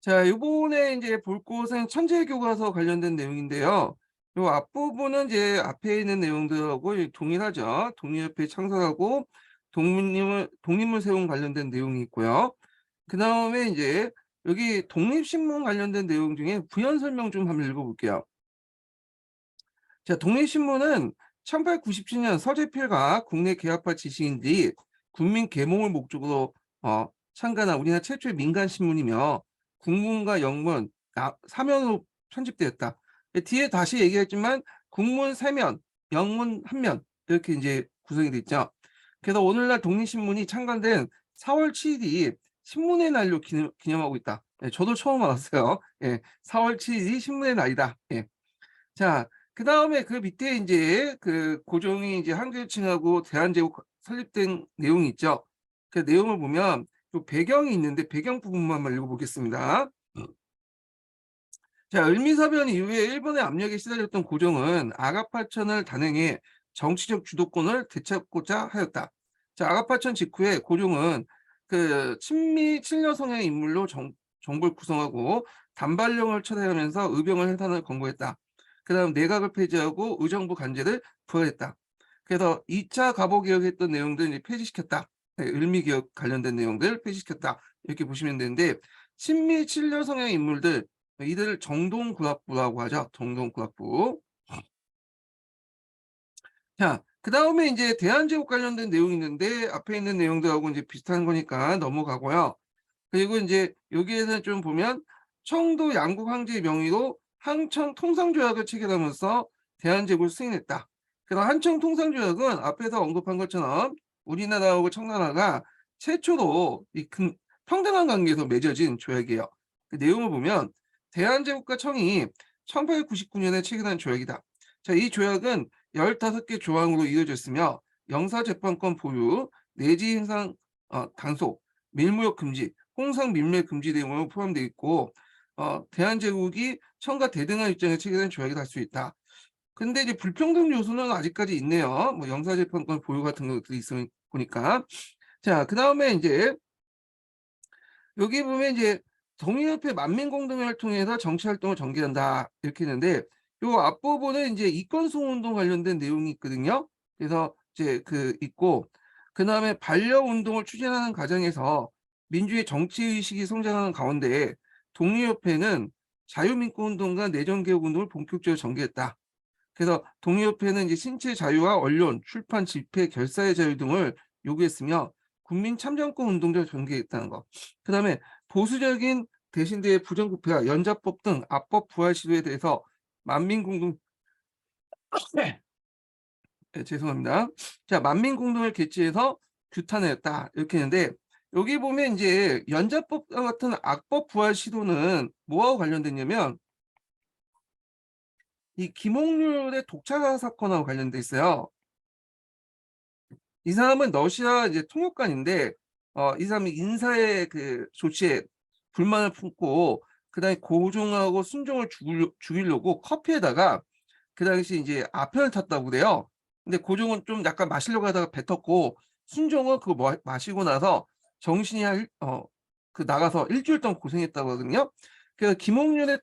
자, 요번에 이제 볼 곳은 천재교과서 관련된 내용인데요. 요 앞부분은 이제 앞에 있는 내용들하고 동일하죠. 독립협회 창설하고 독립물 세운 관련된 내용이 있고요. 그다음에 이제 여기 독립신문 관련된 내용 중에 부연 설명 좀 한번 읽어볼게요. 자, 독립신문은 1897년 서재필과 국내 개화파 지식인들이 국민 계몽을 목적으로 창간한 우리나라 최초의 민간 신문이며 국문과 영문 사면으로 편집되었다. 뒤에 다시 얘기했지만 국문 3면, 영문 1면 이렇게 이제 구성이 돼 있죠. 그래서 오늘날 독립신문이 창간된 4월 7일이 신문의 날로 기념하고 있다. 예, 저도 처음 알았어요. 예, 4월 7일이 신문의 날이다. 예. 자, 그다음에 그 밑에 인제 그 고종이 이제 한글칭하고 대한제국 설립된 내용이 있죠. 그 내용을 보면 요 배경이 있는데 배경 부분만 한번 읽어보겠습니다. 자, 을미사변 이후에 일본의 압력에 시달렸던 고종은 아가파천을 단행해 정치적 주도권을 되찾고자 하였다. 자, 아가파천 직후에 고종은 그 친미 친러 성향의 인물로 정부를 구성하고 단발령을 철회하면서 의병을 해산을 권고했다. 그다음 내각을 폐지하고 의정부 관제를 부활했다. 그래서 2차 갑오개혁했던 내용들 이제 폐지시켰다. 네, 을미개혁 관련된 내용들 폐지시켰다. 이렇게 보시면 되는데 친미 친러 성향의 인물들 이들을 정동구락부라고 하죠. 정동구락부. 자, 그다음에 이제 대한제국 관련된 내용이 있는데 앞에 있는 내용들하고 이제 비슷한 거니까 넘어가고요. 그리고 이제 여기에는 좀 보면 청도 양국 황제의 명의로 한청 통상조약을 체결하면서 대한제국을 승인했다. 그래서 한청 통상조약은 앞에서 언급한 것처럼 우리나라하고 청나라가 최초로 평등한 관계에서 맺어진 조약이에요. 그 내용을 보면 대한제국과 청이 1899년에 체결한 조약이다. 자, 이 조약은 15개 조항으로 이루어졌으며 영사재판권 보유, 내지 행상 단속, 밀무역 금지, 홍상 밀매 금지 내용으로 포함되어 있고 대한제국이 청과 대등한 입장에 체결된 조약이라 할 수 있다. 근데 이제 불평등 요소는 아직까지 있네요. 뭐 영사재판권 보유 같은 것들이 있으니 보니까. 자, 그다음에 이제 여기 보면 이제 독립협회 만민공동회를 통해서 정치활동을 전개한다 이렇게 했는데 요 앞부분은 이제 이권소운동 관련된 내용이 있거든요. 그래서 이제 그 있고 그다음에 반려운동을 추진하는 과정에서 민주의 정치의식이 성장하는 가운데 독립협회는 자유민권운동과 내정개혁운동을 본격적으로 전개했다. 그래서 독립협회는 이제 신체 자유와 언론, 출판, 집회, 결사의 자유 등을 요구했으며 국민 참정권 운동도 전개했다는 거. 그다음에 보수적인 대신대의 부정부패와 연자법 등 악법 부활 시도에 대해서 만민공동 네, 죄송합니다. 자, 만민공동을 개최해서 규탄하였다 이렇게 했는데 여기 보면 이제 연자법 같은 악법 부활 시도는 뭐하고 관련됐냐면 이 김옥률의 독차 사건하고 관련돼 있어요. 이 사람은 러시아 이제 통역관인데 이 사람이 인사의 그 조치에 불만을 품고 그다음에 고종하고 순종을 죽이려고 커피에다가 그 당시 이제 아편을 탔다고 그래요. 근데 고종은 좀 약간 마시려고 하다가 뱉었고 순종은 그거 마시고 나서 정신이 그 나가서 일주일 동안 고생했다고 하거든요. 그래서 김홍련의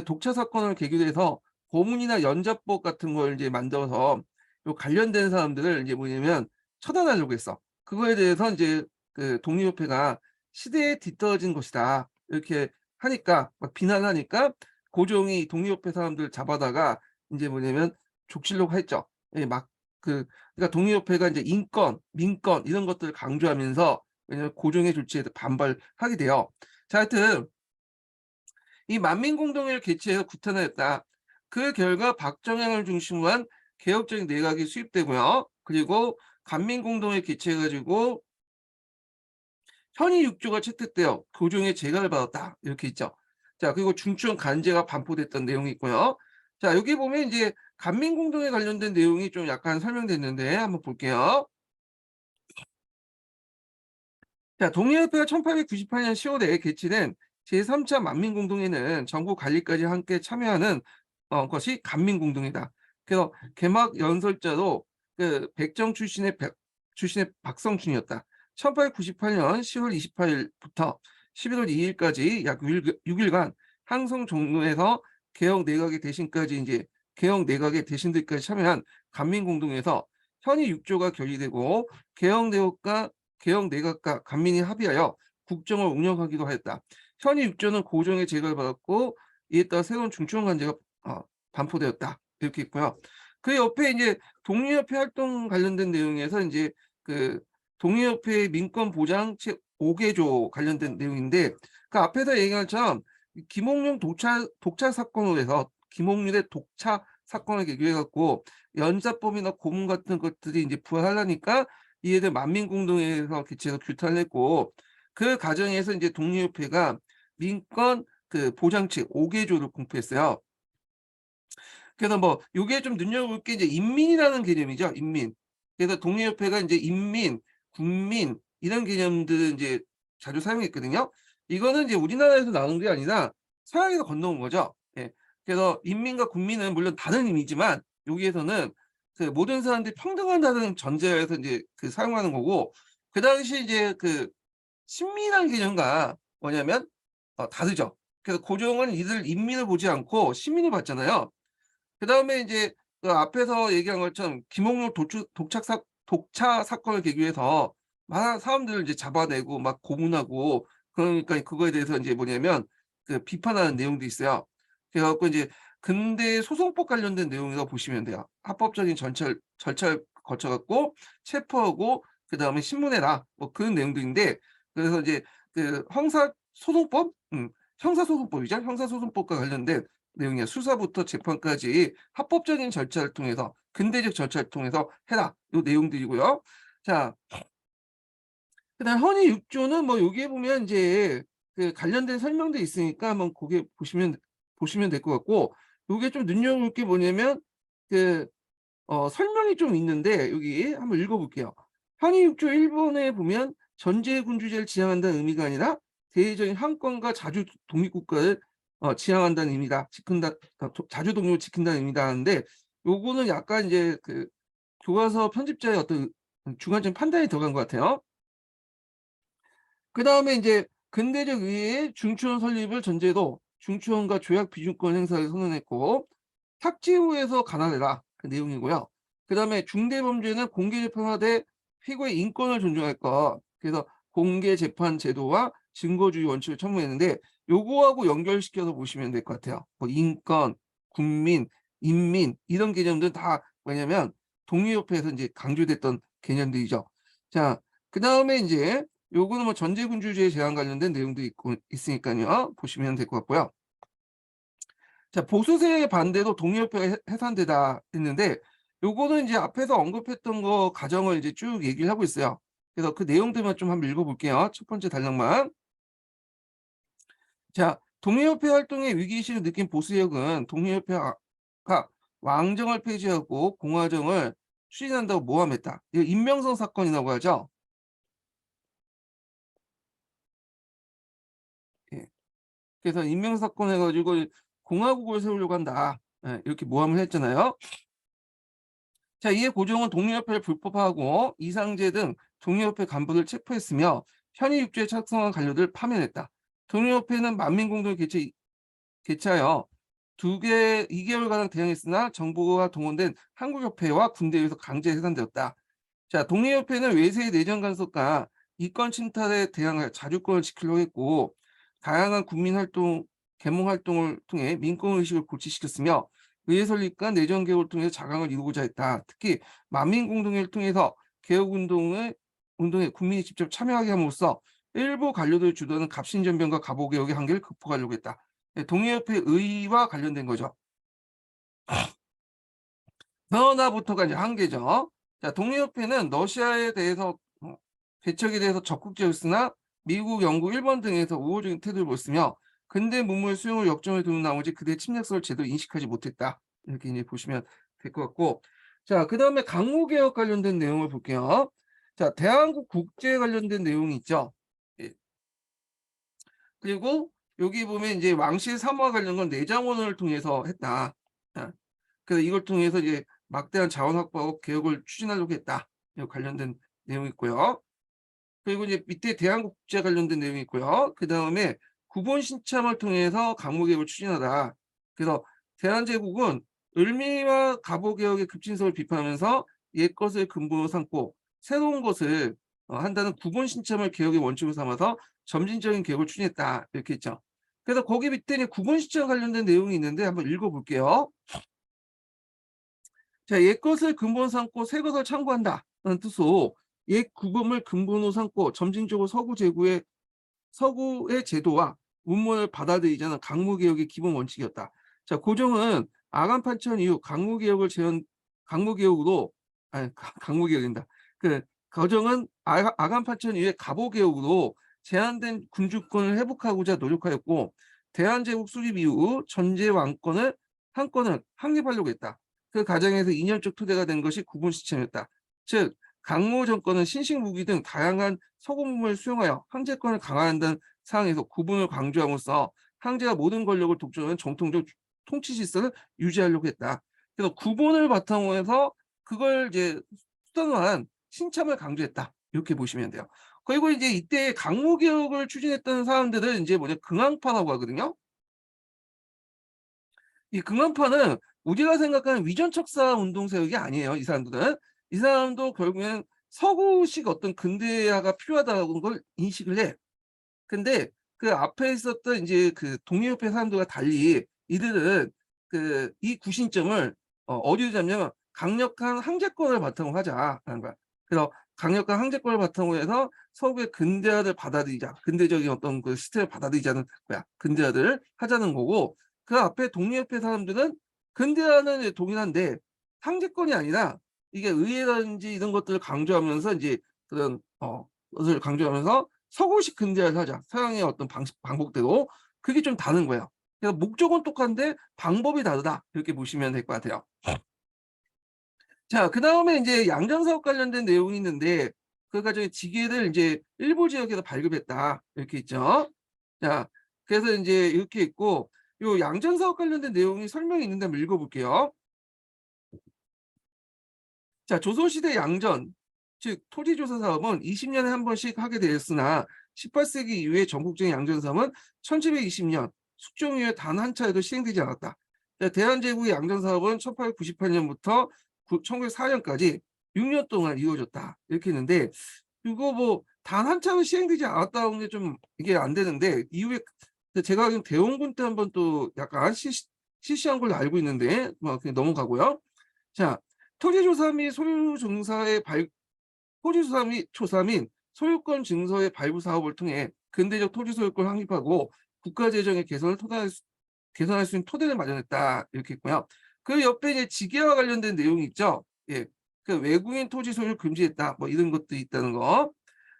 독차 사건을 계기로 해서 고문이나 연자법 같은 걸 이제 만들어서 요 관련된 사람들을 이제 뭐냐면 처단하려고 했어. 그거에 대해서 이제 그 독립협회가 시대에 뒤떨어진 것이다. 이렇게 하니까 막 비난하니까 고종이 독립협회 사람들 잡아다가 이제 뭐냐면 족치려고 했죠. 예, 그러니까 독립협회가 이제 인권, 민권 이런 것들을 강조하면서 왜냐면 고종의 조치에 반발하게 돼요. 자, 하여튼 이 만민공동회를 개최해서 구탄하였다. 그 결과 박정향을 중심으로 한 개혁적인 내각이 수립되고요. 그리고 간민공동회 개최해가지고 현위 6조가 채택되어 고종의 재가를 받았다. 이렇게 있죠. 자, 그리고 중추원 간제가 반포됐던 내용이 있고요. 자, 여기 보면 이제 간민공동회 관련된 내용이 좀 약간 설명됐는데 한번 볼게요. 자, 독립협회가 1898년 10월에 개최된 제3차 만민공동회는 정부 관리까지 함께 참여하는 것이 간민공동회다. 그래서 개막 연설자도 그 백정 출신의 박성춘이었다. 1898년 10월 28일부터 11월 2일까지 약 6일간 항성 종로에서 개혁 내각의 대신까지 이제 개혁 내각의 대신들까지 참여한 간민공동회에서 현위 6조가 결의되고 개혁 내각과 간민이 합의하여 국정을 운영하기도 하였다. 현위 6조는 고종의 제거를 받았고 이에 따라 새로운 중추원 관제가 반포되었다. 이렇게 있고요. 그 옆에 이제 독립협회 활동 관련된 내용에서 이제 그 독립협회 민권 보장 책 5개조 관련된 내용인데 그 앞에서 얘기한 것처럼 김옥률 독차 사건으로 해서 김옥률의 독차 사건을 계기해 갖고 연사법이나 고문 같은 것들이 이제 부활하려니까 이에 대해 만민공동회에서 개최해서 규탄을 했고 그 과정에서 이제 독립협회가 민권 그 보장책 5개조를 공표했어요. 그래서 뭐 요게 좀 눈여겨볼 게 이제 인민이라는 개념이죠. 인민. 그래서 독립협회가 이제 인민, 국민 이런 개념들을 이제 자주 사용했거든요. 이거는 이제 우리나라에서 나온 게 아니라 서양에서 건너온 거죠. 예. 그래서 인민과 국민은 물론 다른 의미지만 여기에서는 그 모든 사람들이 평등하다는 전제에서 이제 그 사용하는 거고 그 당시 이제 그 신민이라는 개념과 뭐냐면 다르죠. 그래서 고종은 이들 인민을 보지 않고 시민을 봤잖아요. 그다음에 이제 그 앞에서 얘기한 것처럼 김옥률 독차 사건을 계기로 해서 많은 사람들을 이제 잡아내고 막 고문하고 그러니까 그거에 대해서 이제 뭐냐면 그 비판하는 내용도 있어요. 그래 갖고 이제 근대 소송법 관련된 내용이라고 보시면 돼요. 합법적인 절차를 거쳐 갖고 체포하고 그다음에 신문해라 뭐 그런 내용도 있는데 그래서 이제 그 형사소송법이죠. 형사소송법과 관련된 내용이야. 수사부터 재판까지 합법적인 절차를 통해서 근대적 절차를 통해서 해라. 요 내용들이고요. 자, 그다음 헌의 6조는 뭐 여기에 보면 이제 그 관련된 설명도 있으니까 한번 거기 보시면 될 것 같고 요게 좀 눈여겨볼 게 뭐냐면 그 설명이 좀 있는데 여기 한번 읽어볼게요. 헌의 6조 1번에 보면 전제군주제를 지향한다는 의미가 아니라 대외적인 한권과 자주 독립국가를 지향한다는 의미다. 자주 독립을 지킨다는 의미다 하는데 요거는 약간 이제 그 교과서 편집자의 어떤 주관적인 판단이 들어간 것 같아요. 그다음에 이제 근대적 의회의 중추원 설립을 전제로 중추원과 조약 비준권 행사를 선언했고 탁지후에서 관할해라 그 내용이고요. 그다음에 중대범죄는 공개재판하되 피고의 인권을 존중할 것. 그래서 공개재판 제도와 증거주의 원칙을 첨부했는데 요거하고 연결시켜서 보시면 될 것 같아요. 뭐 인권, 국민, 인민 이런 개념들은 다 뭐냐면 독립협회에서 이제 강조됐던 개념들이죠. 자, 그다음에 이제 요거는 뭐 전제군주제에 제한 관련된 내용도 있으니까요. 보시면 될 것 같고요. 자, 보수세의 반대로 독립협회가 해산되다 했는데 요거는 이제 앞에서 언급했던 거 과정을 이제 쭉 얘기를 하고 있어요. 그래서 그 내용들만 좀 한번 읽어볼게요. 첫 번째 단락만. 자, 독립협회 활동의 위기의식을 느낀 보수력은 독립협회가 왕정을 폐지하고 공화정을 추진한다고 모함했다. 이거 임명성 사건이라고 하죠. 예. 그래서 임명사건 해가지고 공화국을 세우려고 한다. 예, 이렇게 모함을 했잖아요. 자, 이에 고종은 독립협회를 불법화하고 이상제 등 독립협회 간부를 체포했으며 현위 육조에 착성한 관료들을 파면했다. 독립협회는 만민공동을 개최하여 2개월가량 대항했으나 정부가 동원된 한국협회와 군대에 의해서 강제 해산되었다. 자, 독립협회는 외세의 내정 간섭과 이권 침탈에 대항하여 자주권을 지키려고 했고 다양한 국민활동, 계몽활동을 통해 민권의식을 고취시켰으며 의회 설립과 내정 개혁을 통해서 자강을 이루고자 했다. 특히 만민공동회를 통해서 운동에 국민이 직접 참여하게 함으로써 일부 관료들을 주도하는 갑신전변과 갑오개혁의 한계를 극복하려고 했다. 네, 독립협회 의의와 관련된 거죠. 변화부터가 이제 한계죠. 자, 독립협회는 러시아에 대해서 개척에 대해서 적극적이었으나 미국, 영국, 일본 등에서 우호적인 태도를 보였으며 근대 문물 수용을 역점에 두는 나머지 그들의 침략성을 제대로 인식하지 못했다. 이렇게 이제 보시면 될 것 같고 자, 그 다음에 강호개혁 관련된 내용을 볼게요. 자, 대한민국 국제 관련된 내용이 있죠. 예. 그리고 여기 보면 이제 왕실 사무와 관련 건 내장원을 통해서 했다. 아, 그래서 이걸 통해서 이제 막대한 자원 확보하고 개혁을 추진하려고 했다. 관련된 내용이 있고요. 그리고 이제 밑에 대한국제 관련된 내용이 있고요. 그다음에 구본 신참을 통해서 강무개혁을 추진하다. 그래서 대한제국은 을미와 갑오개혁의 급진성을 비판하면서 옛것을 근본으로 삼고 새로운 것을 한다는 구본 신참을 개혁의 원칙으로 삼아서 점진적인 개혁을 추진했다. 이렇게 했죠. 그래서 거기 밑에 이제 구본 신참 관련된 내용이 있는데 한번 읽어볼게요. 자, 옛것을 근본 삼고 새것을 참고한다는 뜻으로 옛 구범을 근본으로 삼고 점진적으로 서구의 제도와 문물을 받아들이자는 강무개혁의 기본 원칙이었다. 자, 고종은 아간 판천 이후 강무개혁으로 아니 강무개혁입니다. 그 고종은 아간 판천 이후에 갑오개혁으로 제한된 군주권을 회복하고자 노력하였고 대한제국 수립 이후 전제 왕권을 한 건을 확립하려고 했다. 그 과정에서 이념적 토대가 된 것이 구본 시스템이었다. 즉 강무 정권은 신식 무기 등 다양한 서구문물을 수용하여 황제권을 강화한다는 상황에서 구분을 강조함으로써 황제가 모든 권력을 독점하는 정통적 통치 질서를 유지하려고 했다. 그래서 구본을 바탕으로 해서 그걸 이제 수단으로 한 신참을 강조했다. 이렇게 보시면 돼요. 그리고 이제 이때 강무 개혁을 추진했던 사람들은 이제 뭐냐 긍왕파라고 하거든요. 이 긍왕파는 우리가 생각하는 위전척사 운동 세력이 아니에요. 이 사람들은. 이 사람도 결국엔 서구식 어떤 근대화가 필요하다는 걸 인식을 해. 근데 그 앞에 있었던 이제 그 독립협회 사람들과 달리 이들은 그 이 구신점을 어디에 두냐면 강력한 황제권을 바탕으로 하자라는 거야. 그래서 강력한 황제권을 바탕으로 해서 서구의 근대화를 받아들이자. 근대적인 어떤 그 시스템을 받아들이자는 거야. 근대화를 하자는 거고 그 앞에 독립협회 사람들은 근대화는 동일한데 황제권이 아니라 이게 의회라든지 이런 것들을 강조하면서 이제 그런 것을 강조하면서 서구식 근대화를 하자. 서양의 어떤 방법대로. 그게 좀 다른 거예요. 그래서 목적은 똑같은데 방법이 다르다. 이렇게 보시면 될 것 같아요. 자, 그다음에 이제 양전사업 관련된 내용이 있는데 그 과정에 지게를 이제 일부 지역에서 발급했다. 이렇게 있죠. 자, 그래서 이제 이렇게 있고 요 양전사업 관련된 내용이 설명이 있는데 한번 읽어볼게요. 자, 조선시대 양전, 즉 토지조사 사업은 20년에 한 번씩 하게 되었으나 18세기 이후에 전국적인 양전 사업은 1720년 숙종 이후에 단 한 차례도 시행되지 않았다. 자, 대한제국의 양전 사업은 1898년부터 1904년까지 6년 동안 이루어졌다. 이렇게 했는데 이거 뭐 단 한 차례도 시행되지 않았다는 게 좀 이게 안 되는데 이후에 제가 알기로는 대원군 때 한번 또 약간 실시한 걸로 알고 있는데 뭐 그냥 넘어가고요. 자, 토지조사 및 소유 증서의 토지조사 및 조사 및 소유권 증서의 발부 사업을 통해 근대적 토지 소유권을 확립하고 국가 재정의 개선할 수 있는 토대를 마련했다. 이렇게 있고요. 그 옆에 이제 지계와 관련된 내용이 있죠. 예. 그 외국인 토지 소유를 금지했다. 뭐 이런 것도 있다는 거.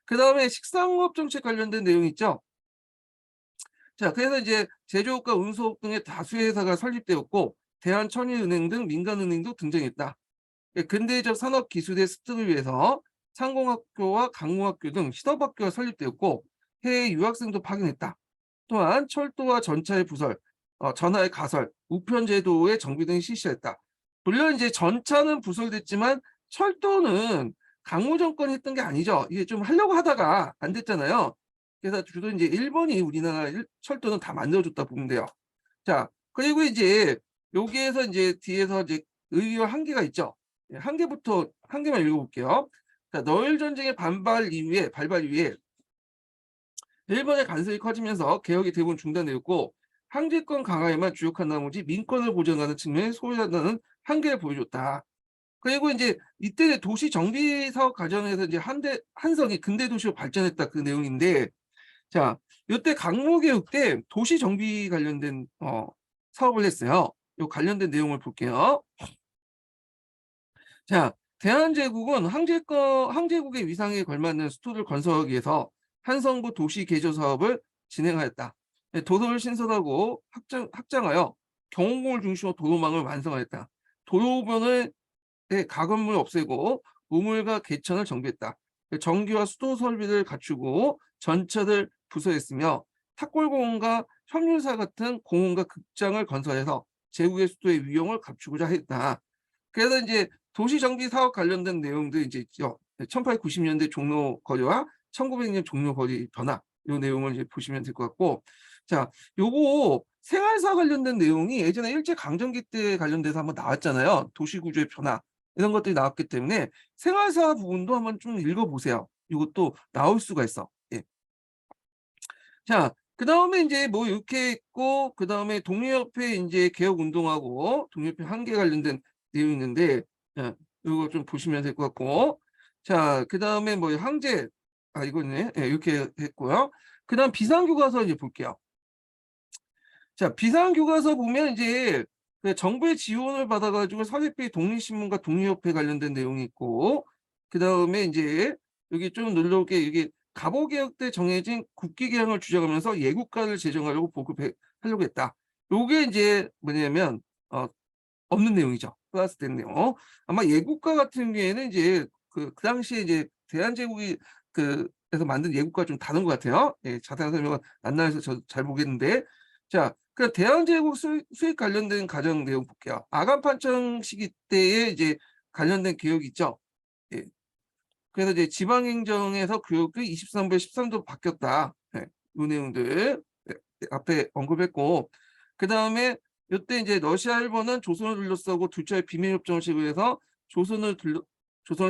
그다음에 식상업 정책 관련된 내용이 있죠. 자, 그래서 이제 제조업과 운수업 등의 다수의 회사가 설립되었고 대한천일은행 등 민간은행도 등장했다. 예, 근대적 산업기술의 습득을 위해서 상공학교와 강무학교 등 시dob학교가 설립되었고 해외 유학생도 파견했다. 또한 철도와 전차의 부설, 전하의 가설, 우편제도의 정비 등을 실시했다. 물론 이제 전차는 부설됐지만 철도는 강무 정권이 했던 게 아니죠. 이게 좀 하려고 하다가 안 됐잖아요. 그래서 주로 이제 일본이 우리나라 철도는 다 만들어줬다 보면 돼요. 자, 그리고 이제 여기에서 이제 뒤에서 이제 의의와 한계가 있죠. 예, 한 개만 읽어볼게요. 자, 너일 전쟁의 발발 이후에 일본의 간섭이 커지면서 개혁이 대부분 중단되었고 황제권 강화에만 주력한 나머지 민권을 보장하는 측면에 소홀하다는 한계를 보여줬다. 그리고 이제 이때 도시 정비 사업 과정에서 이제 한성이 근대 도시로 발전했다 그 내용인데 자, 이때 강무개혁 때 도시 정비 관련된 사업을 했어요. 요 관련된 내용을 볼게요. 자, 대한제국은 황제국의 위상에 걸맞는 수도를 건설하기 위해서 한성부 도시 개조 사업을 진행하였다. 네, 도로를 신설하고 확장하여 경운궁을 중심으로 도로망을 완성하였다. 도로변의 가건물을 없애고 우물과 개천을 정비했다. 전기와 수도 설비를 갖추고 전차를 부서했으며 탑골공원과 협률사 같은 공원과 극장을 건설해서 제국의 수도의 위용을 갖추고자 했다. 그래서 이제 도시 정비 사업 관련된 내용도 이제 있죠. 1890년대 종로 거리와 1900년 종료 거리 변화 요 내용을 이제 보시면 될 것 같고 자 요거 생활사 관련된 내용이 예전에 일제 강점기 때 관련돼서 한번 나왔잖아요. 도시 구조의 변화 이런 것들이 나왔기 때문에 생활사 부분도 한번 좀 읽어 보세요. 이것도 나올 수가 있어. 예. 자, 그다음에 인제 뭐 이렇게 있고 그다음에 독립협회 인제 개혁 운동하고 독립협회 한계 관련된 내용이 있는데 자 요거 좀 보시면 될 것 같고 자 그다음에 뭐 항제 이거네. 예 이렇게 했고요. 그다음 비상교과서 이제 볼게요. 자 비상교과서 보면 이제 그 정부의 지원을 받아 가지고 사립비 독립신문과 독립협회 관련된 내용이 있고 그다음에 인제 여기 좀 놀라울 게 이게 갑오개혁 때 정해진 국기개혁을 주장하면서 예국가를 제정하려고 보급해 하려고 했다. 요게 인제 뭐냐면 없는 내용이죠. 플러스된 내용. 아마 예국가 같은 경우에는 이제 그 당시에 이제 대한제국이 에서 만든 예국가가 좀 다른 것 같아요. 예 자세한 설명은 안 나와서 저 잘 모르겠는데 자 대한제국 수입 관련된 과정 내용 볼게요. 아간 판청 시기 때에 이제 관련된 개혁이 있죠. 예. 그래서 이제 지방행정에서 교육이 23부에 13도 바뀌었다. 예. 요 내용들 앞에 언급했고 그다음에 요때 이제 러시아, 일본은 조선을 둘러싸고 두 차례 비밀 협정을 체결해서 조선을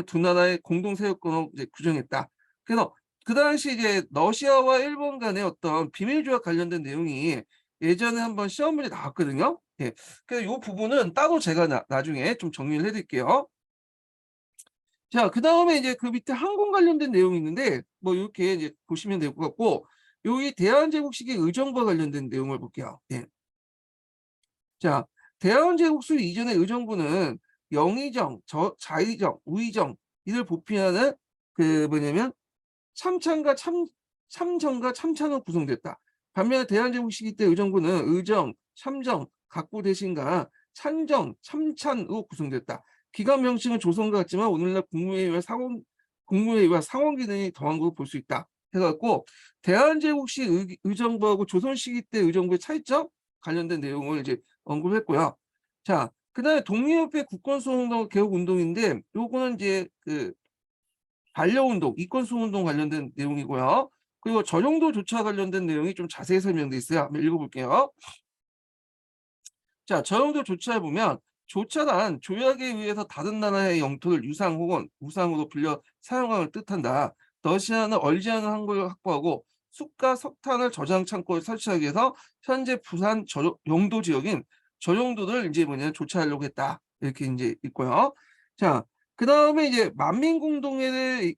두 나라의 공동 세력권으로 이제 규정했다. 그래서 그 당시 이제 러시아와 일본 간의 어떤 비밀 조약 관련된 내용이 예전에 한번 시험 문제 나왔거든요. 예. 그래서 요 부분은 따로 제가 나중에 좀 정리를 해 드릴게요. 자 그다음에 이제 그 밑에 항공 관련된 내용이 있는데 뭐 요렇게 이제 보시면 될 것 같고 요이 대한제국 시기 의정부와 관련된 내용을 볼게요. 예. 자 대한제국수 이전의 의정부는 영의정, 자의정, 우의정 이를 보필하는 그 뭐냐면 참찬과 참정과 참찬으로 구성됐다. 반면에 대한제국 시기 때 의정부는 의정, 참정, 각부 대신과 찬정, 참찬으로 구성됐다. 기관 명칭은 조선과 같지만 오늘날 국무회의와 상원 기능이 더한 것으로 볼 수 있다. 해갖고 대한제국 시 의정부하고 조선 시기 때 의정부의 차이점 관련된 내용을 이제 언급했고요. 자, 그다음에 독립협회 국권수호운동 개혁운동인데 요거는 이제 그 반려운동, 이권수호운동 관련된 내용이고요. 그리고 전용도 조차 관련된 내용이 좀 자세히 설명돼 있어요. 한번 읽어볼게요. 자, 전용도 조차에 보면 조차란 조약에 의해서 다른 나라의 영토를 유상 혹은 우상으로 빌려 사용함을 뜻한다. 러시아는 얼지 않은 항구를 확보하고 숯과 석탄을 저장 창고에 설치하기 위해서 현재 부산 용도 지역인 저용도를 이제 뭐냐면 조차하려고 했다. 이렇게 이제 있고요. 자, 그다음에 이제 만민공동회를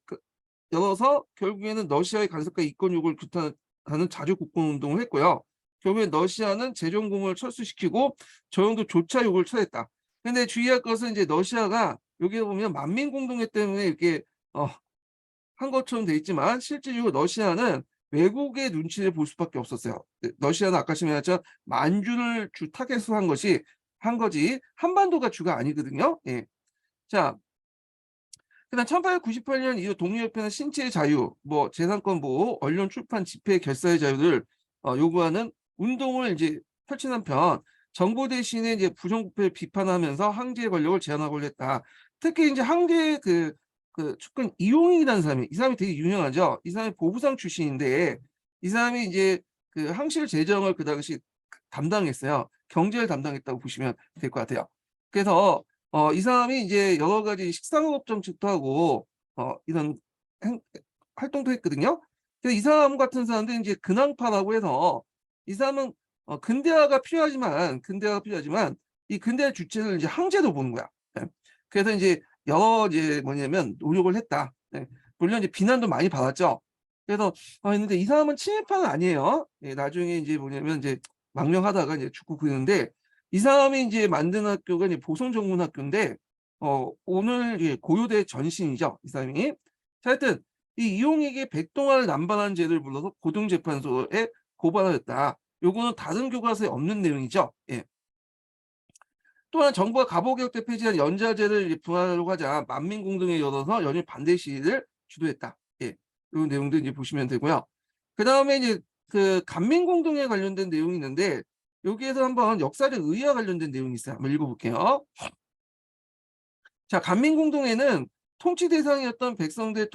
열어서 결국에는 러시아의 간섭과 이권 요구를 규탄하는 자주 국권 운동을 했고요. 결국에 러시아는 재정공을 철수시키고 저용도 조차 요구를 처했다. 근데 주의할 것은 이제 러시아가 여기에 보면 만민공동회 때문에 이렇게 한 것처럼 돼 있지만 실제로 러시아는 외국의 눈치를 볼 수밖에 없었어요. 러시아는 아까 말했지만 만주를 주 타겟으로 한 거지 한반도가 주가 아니거든요. 예. 자, 그다음 1898년 이후 독립협회는 신체의 자유, 뭐 재산권 보호, 언론 출판 집회 결사의 자유를 요구하는 운동을 이제 펼친 한편 정부 대신에 이제 부정부패를 비판하면서 항제의 권력을 제한하고자 했다. 특히 이제 항제의 그 측근 이용익이라는 사람이 이 사람이 되게 유명하죠. 이 사람이 보부상 출신인데 이 사람이 이제 그 항실 재정을 그 당시 담당했어요. 경제를 담당했다고 보시면 될 것 같아요. 그래서 이 사람이 이제 여러 가지 식상업 정책도 하고 이런 행 활동도 했거든요. 그래서 이 사람 같은 사람들이 이제 근황파라고 해서 이 사람은 근대화가 필요하지만 이 근대화 주체를 이제 항제로 보는 거야. 예. 그래서 이제 여러 이제 뭐냐면 노력을 했다. 예. 물론 이제 비난도 많이 받았죠. 그래서 했는데 이 사람은 친일파는 아니에요. 예 나중에 이제 뭐냐면 이제 망명하다가 이제 죽고 그러는데 이 사람이 인제 만든 학교가 이제 보성정문학교인데 오늘 예 고려대 전신이죠, 이 사람이. 자 하여튼 이 이용익이 백동화를 남발한 죄를 불러서 고등재판소에 고발하였다. 요거는 다른 교과서에 없는 내용이죠. 예. 또한 정부가 갑오개혁 때 폐지한 연좌제를 이제 부활하려고 하자 만민공동회 열어서 연일 반대 시위를 주도했다. 예. 요 내용도 이제 보시면 되고요. 그다음에 이제 그 간민공동회 관련된 내용이 있는데 여기에서 한번 역사적 의의와 관련된 내용이 있어요. 한번 읽어볼게요. 자, 간민공동회는 통치 대상이었던 백성들의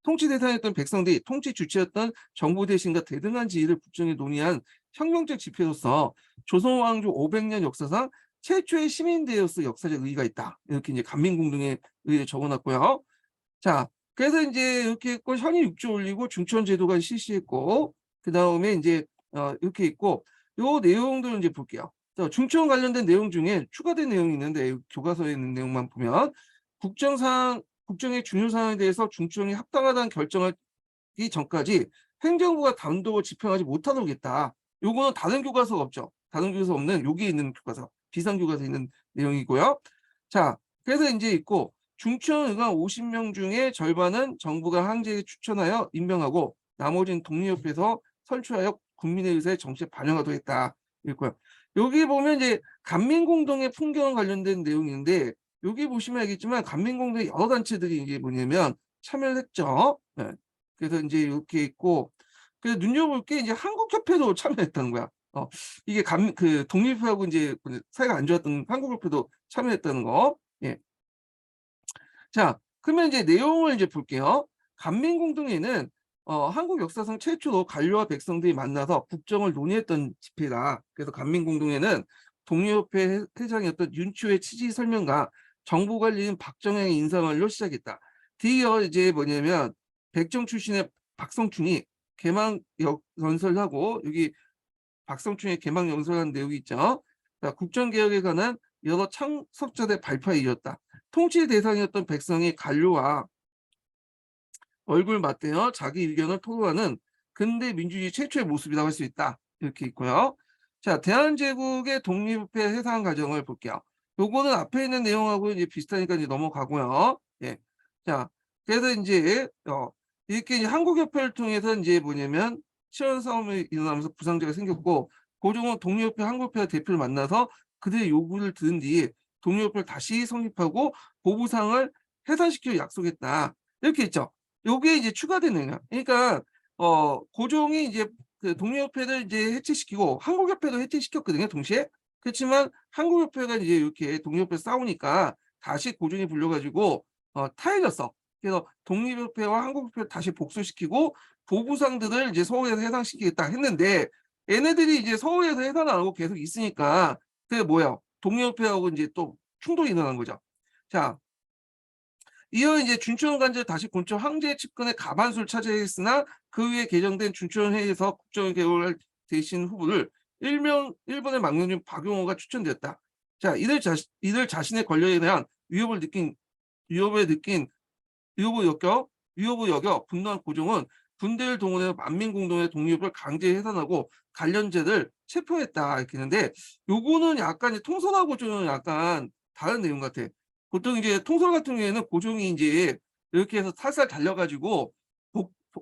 통치 대상이었던 백성들이 통치 주체였던 정부 대신과 대등한 지위를 국정에 논의한 혁명적 집회로서 조선 왕조 500년 역사상 최초의 시민대회로서 역사적 의의가 있다. 이렇게 이제 간민공동에 의해 적어놨고요. 자, 그래서 이제 이렇게 있고 현이 6조 올리고 중천 제도가 실시했고 그다음에 이제 이렇게 있고 요 내용들을 이제 볼게요. 중천 관련된 내용 중에 추가된 내용이 있는데 교과서에 있는 내용만 보면 국정의 중요 사항에 대해서 중천이 합당하다는 결정하기 전까지 행정부가 단독으로 집행하지 못하도록 했다. 요거는 다른 교과서가 없죠. 다른 교과서 없는 여기 있는 교과서, 비상 교과서에 있는 내용이고요. 자, 그래서 이제 있고 중천 의관 50명 중에 절반은 정부가 황제에 추천하여 임명하고 나머지는 독립협회에서 선출하여 국민의 의사에 정치에 반영하도록 했다. 이거요. 여기 보면 이제 간민공동의 풍경 관련된 내용인데 여기 보시면 알겠지만 간민공동의 여러 단체들이 이게 뭐냐면 참여를 했죠. 네. 그래서 이제 이렇게 있고 그래서 눈여볼 게 이제 한국협회도 참여했다는 거야. 이게 독립협회하고 이제 사이가 안 좋았던 한국협회도 참여했다는 거. 예. 자, 그러면 이제 내용을 이제 볼게요. 간민공동회는 한국 역사상 최초로 관료와 백성들이 만나서 국정을 논의했던 집회다. 그래서 간민공동회는 독립협회 회장이었던 윤추의 취지 설명과 정부 관리인 박정희의 인사말로 시작했다. 뒤이어 이제 뭐냐면 백정 출신의 박성춘이 개망 연설하고 여기 박성춘의 개망 연설한 내용이 있죠. 국정개혁에 관한 여러 참석자들의 발표에 이었다. 통치 대상이었던 백성이 관료와 얼굴 맞대어 자기 의견을 토로하는 근대 민주주의 최초의 모습이라고 할 수 있다. 이렇게 있고요. 자, 대한제국의 독립회 해상 과정을 볼게요. 요거는 앞에 있는 내용하고 이제 비슷하니까 이제 넘어가고요. 예. 자, 그래서 이제 이렇게 이제 한국협회를 통해서 이제 뭐냐면 치열 싸움이 일어나면서 부상자가 생겼고 고종은 독립협회 한국협회 대표를 만나서 그들의 요구를 들은 뒤 독립협회를 다시 성립하고 보부상을 해산시키려 약속했다. 이렇게 있죠. 요게 이제 추가된 내용. 그러니까 고종이 이제 그 독립협회를 이제 해체시키고 한국협회도 해체시켰거든요, 동시에. 그렇지만 한국협회가 이제 이렇게 독립협회 싸우니까 다시 고종이 불려가지고 타해졌어. 그래서 독립협회와 한국협회를 다시 복수시키고 보부상들을 이제 서울에서 해산시키겠다 했는데 얘네들이 이제 서울에서 해산 안 하고 계속 있으니까 그게 뭐야? 독립협회하고 이제 또 충돌이 일어난 거죠. 자, 이어 이제 준천관제를 다시 곤충 황제의 측근의 가반수를 차지했으나 그 위에 개정된 준천회의에서 국정개혁을 대신 후보를 일본의 망명준 박용호가 추천되었다. 자, 이들 자신의 권력에 대한 위협을 여겨 분노한 고종은 군대를 동원해서 만민공동의 독립을 강제 해산하고 관련자들 체포했다 이렇게 했는데 요거는 약간 통솔하고 좀 약간 다른 내용 같아. 보통 이제 통솔 같은 경우에는 고종이 이제 이렇게 해서 살살 달려가지고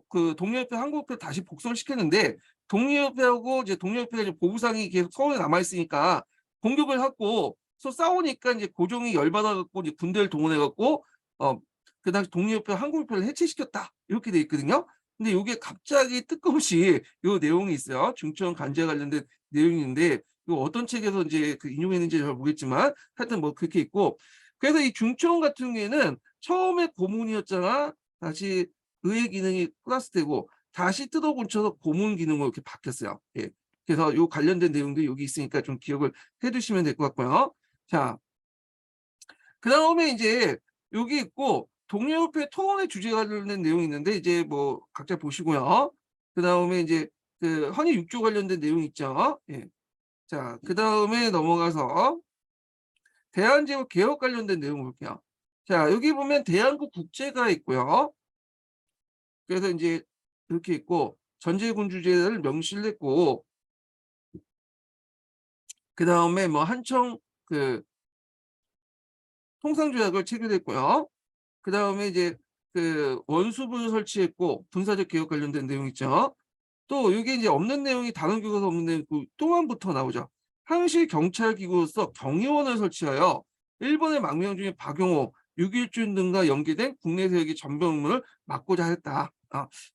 그 독립협회 한국협회 다시 복선을 시켰는데 독립협회하고 이제 독립협회가 이제 보부상이 계속 서울에 남아 있으니까 공격을 하고 싸우니까 이제 고종이 열받아갖고 이제 군대를 동원해갖고 그 당시 독립협회 한국협회를 해체시켰다 이렇게 돼 있거든요. 근데 이게 갑자기 뜬금없이 요 내용이 있어요. 중천 간제 관련된 내용인데 이거 어떤 책에서 이제 그 인용했는지 잘 모르겠지만 하여튼 뭐 그렇게 있고 그래서 이 중천 같은 경우에는 처음에 고문이었잖아. 다시 의회 기능이 플러스되고 다시 뜯어 고쳐서 고문 기능으로 이렇게 바뀌었어요. 예. 그래서 요 관련된 내용도 여기 있으니까 좀 기억을 해두시면 될 것 같고요. 자, 그 다음에 이제 여기 있고 독립협회 토론의 주제 관련된 내용이 있는데 이제 뭐 각자 보시고요. 그 다음에 이제 그 헌의 6조 관련된 내용 있죠. 예. 자, 그 다음에 넘어가서 대한제국 개혁 관련된 내용 볼게요. 자, 여기 보면 대한국 국제가 있고요. 그래서 이제 이렇게 있고 전제군주제를 명시했고 그 다음에 뭐 한청 그 통상조약을 체결했고요. 그 다음에 이제 그 원수부를 설치했고 군사적 개혁 관련된 내용 있죠. 또 이게 이제 없는 내용이 다른 교과서 없는 내용 또 한 부터 나오죠. 항시 경찰기구로서 경위원을 설치하여 일본의 망명 중에 박용호, 육일준 등과 연계된 국내 세력의 전병 업무를 막고자 했다.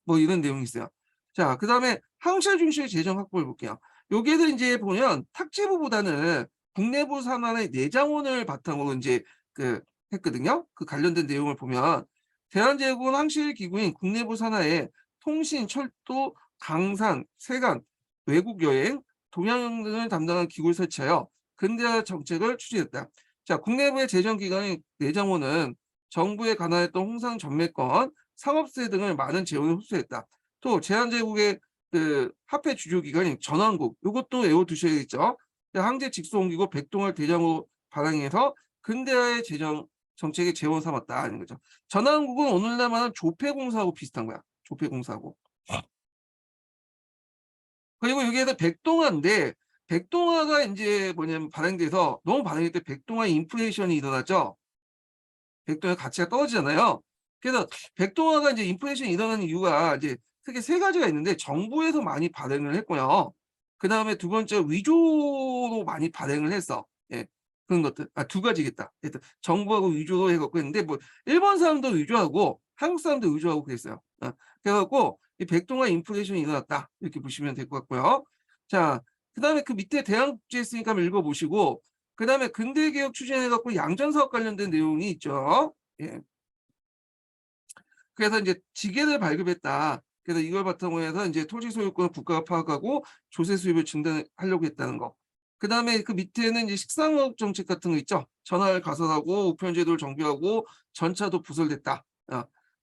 뭐 이런 내용이 있어요. 자, 그 다음에 항시 중심의 재정 확보를 볼게요. 여기에서 이제 보면 탁지부보다는 국내부 산하의 내장원을 바탕으로 이제 그 했거든요. 그 관련된 내용을 보면 대한제국은 항실기구인 국내부 산하에 통신, 철도, 강산, 세관, 외국 여행, 동양 등을 담당한 기구를 설치하여 근대화 정책을 추진했다. 자, 국내부의 재정기관인 내정원은 정부에 관할했던 홍상 전매권, 상업세 등을 많은 재원을 흡수했다. 또 제한제국의 그 화폐 주주기관인 전환국, 이것도 외워두셔야겠죠. 항제 직수옮기고 백동을 대장으로 발행해서 근대화의 재정 정책의 재원 삼았다 하는 거죠. 전환국은 오늘날 말하는 조폐공사하고 비슷한 거야. 조폐공사하고. 그리고 여기에서 백동화인데 백동화가 이제 뭐냐면 발행돼서 너무 발행할 때 백동화 인플레이션이 일어나죠. 백동화 가치가 떨어지잖아요. 그래서 백동화가 이제 인플레이션이 일어나는 이유가 이제 크게 세 가지가 있는데 정부에서 많이 발행을 했고요. 그 다음에 두 번째 위조로 많이 발행을 했어. 예. 그런 것들. 아, 두 가지겠다. 하여튼 정부하고 위조로 해갖고 했는데 뭐 일본 사람도 위조하고 한국 사람도 위조하고 그랬어요. 그래갖고 이 백동화 인플레이션이 일어났다. 이렇게 보시면 될 것 같고요. 자, 그 다음에 그 밑에 대한국제 있으니까 한번 읽어보시고 그 다음에 근대개혁 추진해갖고 양전사업 관련된 내용이 있죠. 예. 그래서 이제 지게를 발급했다. 그래서 이걸 바탕으로 해서 이제 토지 소유권을 국가가 파악하고 조세 수입을 증대하려고 했다는 거. 그 다음에 그 밑에는 이제 식상업 정책 같은 거 있죠. 전화를 가설하고 우편제도를 정비하고 전차도 부설됐다.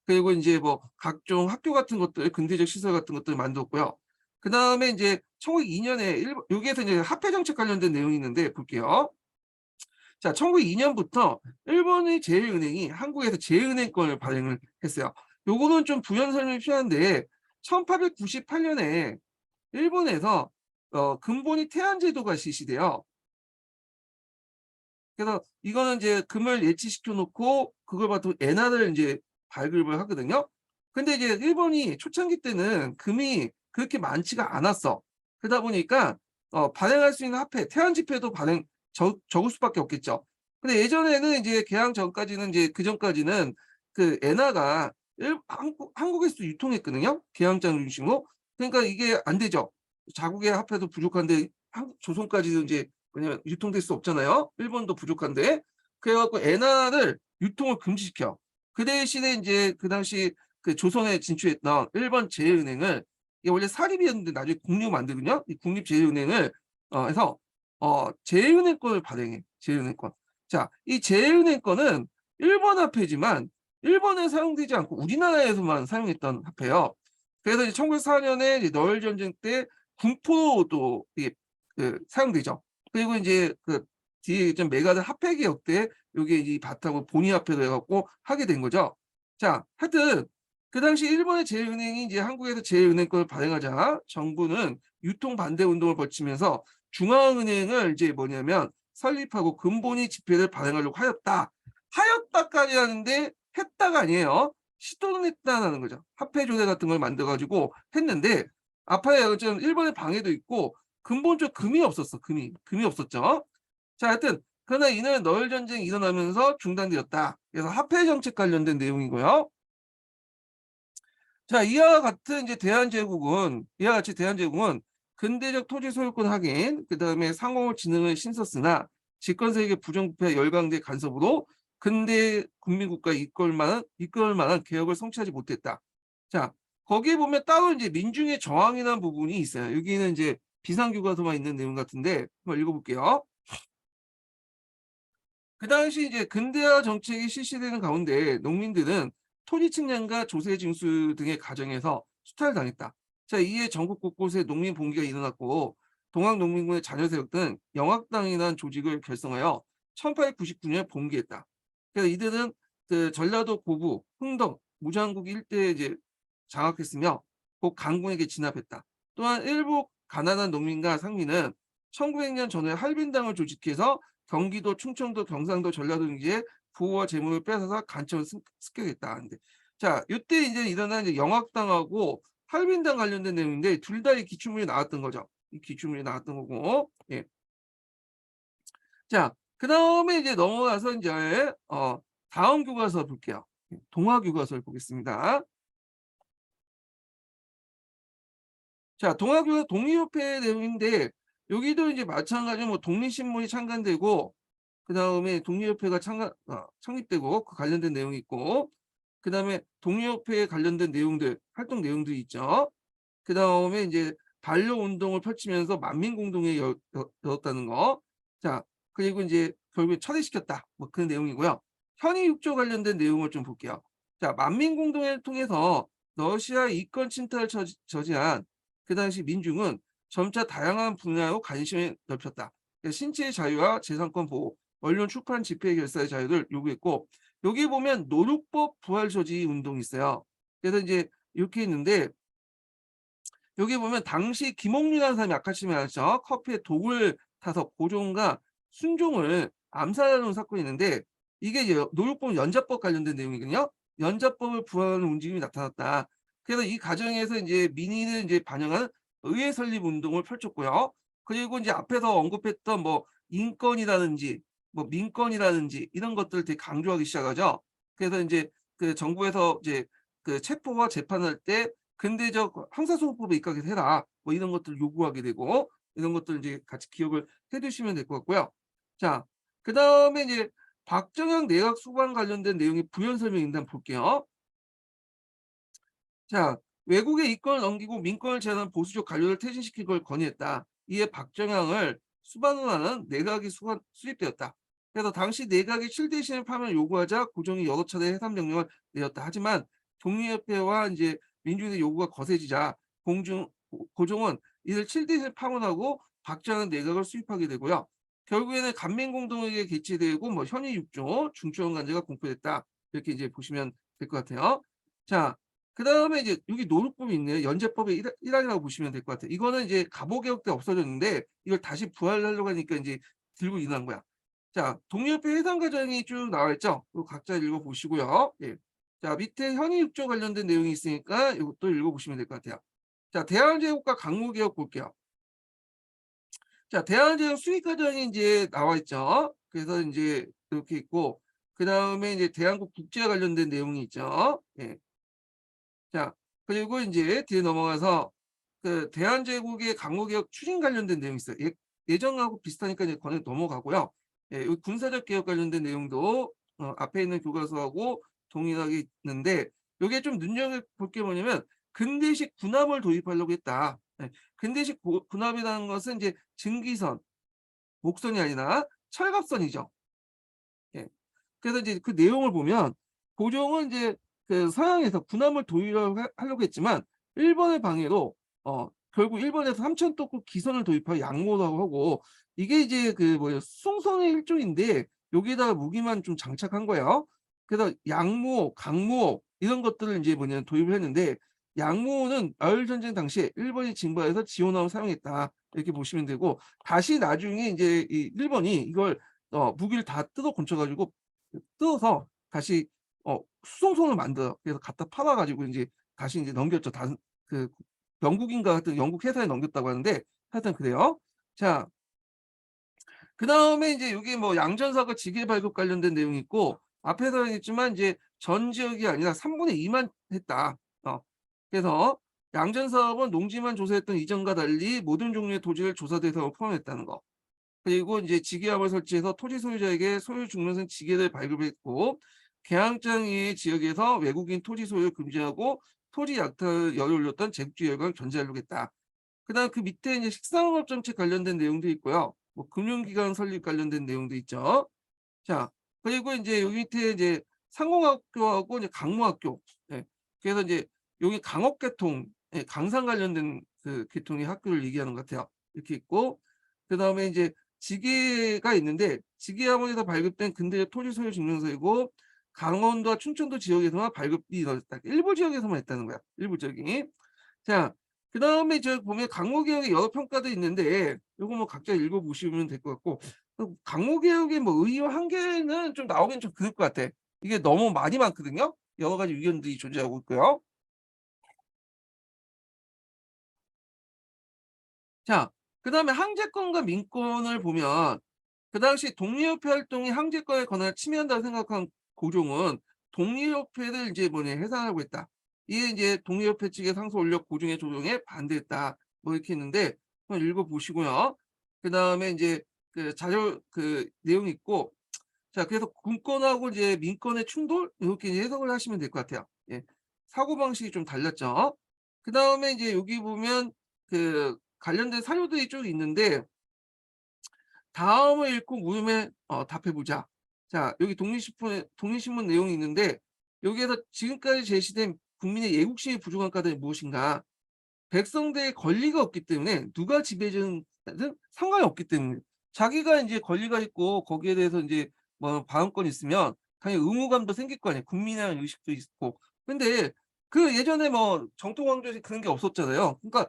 그리고 이제 뭐 각종 학교 같은 것들, 근대적 시설 같은 것들 만들었고요. 그 다음에 이제 1902년에 여기에서 이제 화폐 정책 관련된 내용이 있는데 볼게요. 자, 1902년부터 일본의 제1은행이 한국에서 제1은행권을 발행을 했어요. 요거는 좀 부연 설명이 필요한데 1898년에 일본에서 금본위 태안제도가 실시돼요. 그래서 이거는 이제 금을 예치시켜 놓고 그걸 바탕 엔화를 이제 발급을 하거든요. 근데 이제 일본이 초창기 때는 금이 그렇게 많지가 않았어. 그러다 보니까 발행할 수 있는 화폐, 태안지폐도 적을 수밖에 없겠죠. 근데 예전에는 이제 개항 전까지는 이제 그 전까지는 그 엔화가 한국에서도 유통했거든요. 개항장 중심으로. 그러니까 이게 안 되죠. 자국의 화폐도 부족한데 조선까지도 이제 왜냐면 유통될 수 없잖아요. 일본도 부족한데. 그래갖고 엔화를 유통을 금지시켜. 그 대신에 이제 그 당시 그 조선에 진출했던 일본 제1은행을 이게 원래 사립이었는데 나중에 국립 만들거든요. 이 국립제일은행을 해서 제1은행권을 발행해. 제1은행권. 자, 이 제1은행권은 일본 화폐지만 일본에 사용되지 않고 우리나라에서만 사용했던 화폐예요. 그래서 이제 1904년에 너일 전쟁 때 군포도 이게 사용되죠. 그리고 이제 그 뒤에 좀 메가드 화폐 개혁 때 요게 이 바탕으로 본위 화폐로 해갖고 하게 된 거죠. 자, 하여튼 그 당시 일본의 제1은행이 이제 한국에서 제1은행권을 발행하자 정부는 유통 반대 운동을 벌치면서 중앙은행을 이제 뭐냐면 설립하고 근본위 지폐를 발행하려고 하였다. 하였다까지 하는데 했다가 아니에요. 시도는 했다는 거죠. 화폐 조세 같은 걸 만들어가지고 했는데 아파요. 좀 일본의 방해도 있고 근본적 금이 없었어. 금이 없었죠. 자, 하여튼 그러나 이는 너일 전쟁이 일어나면서 중단되었다. 그래서 화폐 정책 관련된 내용이고요. 자, 이와 같은 이제 이와 같이 대한제국은 근대적 토지 소유권 확인, 그 다음에 상호 지능을 신설으나 집권 세력의 부정부패 열강대 간섭으로 근대 국민국가에 이끌 만한 개혁을 성취하지 못했다. 자, 거기에 보면 따로 이제 민중의 저항이라는 부분이 있어요. 여기는 이제 비상교과서만 있는 내용 같은데 한번 읽어볼게요. 그 당시 이제 근대화 정책이 실시되는 가운데 농민들은 토지 측량과 조세 징수 등의 과정에서 수탈당했다. 자, 이에 전국 곳곳에 농민 봉기가 일어났고 동학농민군의 자녀 세력들은 영학당이라는 조직을 결성하여 1899년에 봉기했다. 그래서 이들은 그 전라도 고부, 흥동, 무장국 일대에 이제 장악했으며 곧 강군에게 진압했다. 또한 일부 가난한 농민과 상민은 1900년 전에 할빈당을 조직해서 경기도, 충청도, 경상도, 전라도 등지에 부와 재물을 뺏어서 간첩을 습격했다. 자, 이때 이제 일어난 이제 영학당하고 할빈당 관련된 내용인데 둘 다 이 기출문이 나왔던 거죠. 이 기출문이 나왔던 거고. 예. 자, 그 다음에 이제 넘어가서 이제 다음 교과서 볼게요. 동아교과서를 보겠습니다. 자, 동아교과 독립협회 내용인데 여기도 이제 마찬가지로 뭐 독립신문이 창간되고 그 다음에 독립협회가 창립되고 그 관련된 내용이 있고 그다음에 독립협회에 관련된 내용들, 활동 내용들이 있죠. 그다음에 이제 반려 운동을 펼치면서 만민공동에 열었다는 거. 자, 그리고 이제 결국에 철회시켰다. 뭐 그런 내용이고요. 현위 6조 관련된 내용을 좀 볼게요. 자, 만민공동회를 통해서 러시아 이권 침탈을 저지한 그 당시 민중은 점차 다양한 분야로 관심을 넓혔다. 그러니까 신체의 자유와 재산권 보호, 언론 출판 집회 결사의 자유를 요구했고, 여기 보면 노룩법 부활 저지 운동이 있어요. 그래서 이제 이렇게 있는데, 여기 보면 당시 김옥류라는 사람이 아까 말했죠. 커피에 독을 타서 고종과 순종을 암살하는 사건이 있는데, 이게 이제 노율법 연자법 관련된 내용이거든요. 연자법을 부활하는 움직임이 나타났다. 그래서 이 과정에서 이제 민의를 이제 반영한 의회 설립 운동을 펼쳤고요. 그리고 이제 앞에서 언급했던 뭐 인권이라든지 뭐 민권이라든지 이런 것들을 되게 강조하기 시작하죠. 그래서 이제 그 정부에서 이제 그 체포와 재판할 때 근대적 형사소송법에 입각해서 해라. 뭐 이런 것들을 요구하게 되고, 이런 것들 이제 같이 기억을 해 두시면 될 것 같고요. 자, 그다음에 이제 박정형 내각 수반 관련된 내용의 부연 설명인데 한번 볼게요. 자, 외국의 이권을 넘기고 민권을 제한한 보수적 관료를 퇴진시킨 걸 건의했다. 이에 박정향을 수반으로 하는 내각이 수립되었다. 그래서 당시 내각이 실대신을 파면을 요구하자 고종이 여러 차례 해산 명령을 내렸다. 하지만 독립협회와 이제 민주인의 요구가 거세지자 고종은 이를 칠대신을 파문하고 박정향 내각을 수립하게 되고요. 결국에는 간민공동회에 개최되고 뭐 현위 6조 중추원 관제가 공표됐다. 이렇게 이제 보시면 될 것 같아요. 자, 그다음에 이제 여기 노룩법이 있네요. 연재법의 일환이라고 보시면 될 것 같아요. 이거는 이제 갑오개혁 때 없어졌는데 이걸 다시 부활하려고 하니까 이제 들고 일어난 거야. 자, 독립협회 해산 과정이 쭉 나와 있죠. 이거 각자 읽어보시고요. 예. 자, 밑에 현위 6조 관련된 내용이 있으니까 이것도 읽어보시면 될 것 같아요. 자, 대한제국과 강무개혁 볼게요. 자, 대한제국 수립 과정이 이제 나와 있죠. 그래서 이제 이렇게 있고, 그 다음에 이제 대한국 국제와 관련된 내용이 있죠. 예. 자, 그리고 이제 뒤에 넘어가서 그 대한제국의 강국개혁 추진 관련된 내용이 있어요. 예정하고 비슷하니까 이제 거기 넘어가고요. 예, 이 군사적 개혁 관련된 내용도 앞에 있는 교과서하고 동일하게 있는데, 이게 좀 눈여겨볼 게 뭐냐면 근대식 군함을 도입하려고 했다. 예, 근대식 군함이라는 것은 이제 증기선, 목선이 아니라 철갑선이죠. 예. 그래서 이제 그 내용을 보면 고종은 이제 그 서양에서 군함을 도입하려고 했지만 일본의 방해로 결국 일본에서 삼천토급 기선을 도입하고 양모도 하고, 이게 이제 그 뭐예요, 수송선의 일종인데 여기에다가 무기만 좀 장착한 거예요. 그래서 양모, 강모 이런 것들을 이제 뭐냐면 도입을 했는데, 양모는 마을 전쟁 당시에 일본이 징발해서 지원함을 사용했다. 이렇게 보시면 되고, 다시 나중에 이제 이 일본이 이걸 무기를 다 뜯어 건쳐 가지고 뜯어서 다시 수송선을 만들어요. 그래서 갖다 팔아 가지고 인제 다시 인제 넘겼죠. 그 영국인가 하여튼 영국 회사에 넘겼다고 하는데, 하여튼 그래요. 자, 그다음에 인제 여기 뭐 양전사가 지게 발급 관련된 내용이 있고, 앞에서 했지만 이제 전 지역이 아니라 3분의 2만 했다. 그래서 양전 사업은 농지만 조사했던 이전과 달리 모든 종류의 토지를 조사 대상으로 포함했다는 거. 그리고 이제 지게함을 설치해서 토지 소유자에게 소유 증명서 지게를 발급했고, 개항장 이 지역에서 외국인 토지 소유를 금지하고 토지 약탈을 열어올렸던 제국주의 열강을 견제하려고 했다. 그다음 그 밑에 이제 식상업업 정책 관련된 내용도 있고요. 뭐 금융기관 설립 관련된 내용도 있죠. 자, 그리고 이제 여기 밑에 이제 상공학교하고 이제 강모학교. 예. 그래서 이제 여기 강업계통, 예, 강산 관련된 그 계통의 학교를 얘기하는 것 같아요. 이렇게 있고, 그다음에 이제 지계가 있는데, 지계학원에서 발급된 근대적 토지 소유 증명서이고, 강원도와 춘천도 지역에서만 발급이 이루어졌다. 일부 지역에서만 했다는 거야. 일부 지역이. 자, 그다음에 저 보면 강모개혁의 여러 평가도 있는데 요거 뭐 각자 읽어보시면 될 것 같고, 강모개혁의 뭐 의의와 한계는 좀 나오긴 좀 그럴 것 같아. 이게 너무 많이 많거든요. 여러 가지 의견들이 존재하고 있고요. 자, 그다음에 항제권과 민권을 보면 그 당시 독립협회 활동이 항제권의 권한을 침해한다고 생각한 고종은 독립협회를 이제 뭐냐 해산하려고 했다. 이게 이제 독립협회 측의 상소 올려 고종의 조정에 반대했다. 뭐 이렇게 했는데 한번 읽어보시고요. 그다음에 이제 그 자료 그 내용이 있고, 자, 그래서 군권하고 이제 민권의 충돌 요렇게 이제 해석을 하시면 될 것 같아요. 예. 사고방식이 좀 달랐죠. 그다음에 이제 여기 보면 그 관련된 사료들이 쭉 있는데 다음을 읽고 물음에 답해 보자. 자, 여기 독립신문 내용이 있는데 여기에서 지금까지 제시된 국민의 애국심이 부족한 까닭이 무엇인가? 백성들의 권리가 없기 때문에 누가 지배자든 상관이 없기 때문에 자기가 인제 권리가 있고 거기에 대해서 인제 뭐 발언권이 있으면 당연히 의무감도 생길 거 아니에요. 국민이라는 의식도 있고. 근데 그 예전에 뭐 정통 왕조에 그런 게 없었잖아요. 그러니까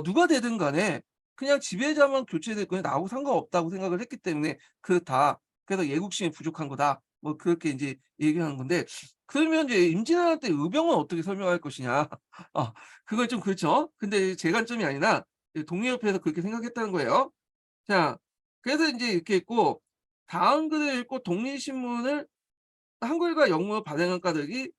누가 되든 간에 그냥 지배자만 교체됐거니 나하고 상관없다고 생각을 했기 때문에 그렇다. 그래서 "애국심이 부족한 거다." 뭐 그렇게 인제 얘기하는 건데 그러면 이제 임진왜란 때 의병은 어떻게 설명할 것이냐. 어 그건 좀 그렇죠. 근데 제 관점이 아니라 독립협회에서 그렇게 생각했다는 거예요. 자, 그래서 인제 이렇게 있고 다음 글을 읽고 독립신문을 한글과 영문을 발행한 까닭이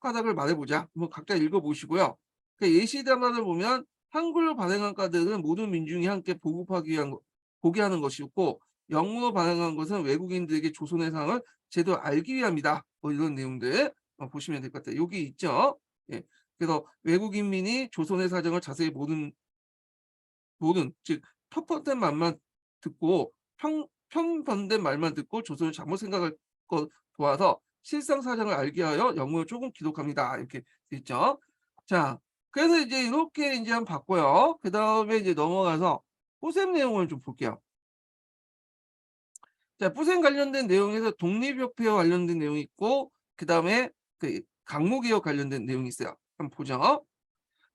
까닭을 말해 보자. 뭐 각자 읽어 보시고요. 그 예시 담화를 보면 한글로 발행한 까닭은 모든 민중이 함께 보급하기 위한 보게 하는 것이었고 영문으로 발행한 것은 외국인들에게 조선의 상을 제대로 알기 위함이다. 뭐 이런 내용들 보시면 될 것 같아요. 여기 있죠. 예. 그래서 외국인민이 조선의 사정을 자세히 즉 편파된 말만 듣고 편반된 말만 듣고 조선을 잘못 생각할 것 도와서 실상 사정을 알게 하여 영문을 조금 기록합니다. 이렇게 돼 있죠. 자, 그래서 이제 이렇게 인제 한번 봤고요. 그다음에 이제 넘어가서 포셈 내용을 좀 볼게요. 자, 포셈 관련된 내용에서 독립협회와 관련된 내용이 있고 그다음에 그 강목개혁 관련된 내용이 있어요. 한번 보죠.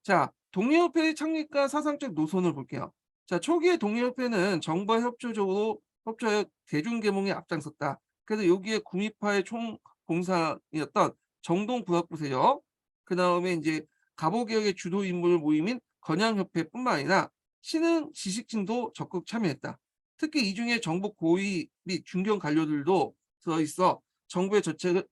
자, 독립협회의 창립과 사상적 노선을 볼게요. 자, 초기에 독립협회는 정부와 협조하여 대중계몽에 앞장섰다. 그래서 여기에 구미파의 총봉사이었던 정동부학부 세력, 그 다음에 이제 갑오개혁의 주도 인물 모임인 건양협회뿐만 아니라 신흥 지식진도 적극 참여했다. 특히 이 중에 정부 고위 및 중견 관료들도 들어있어 정부의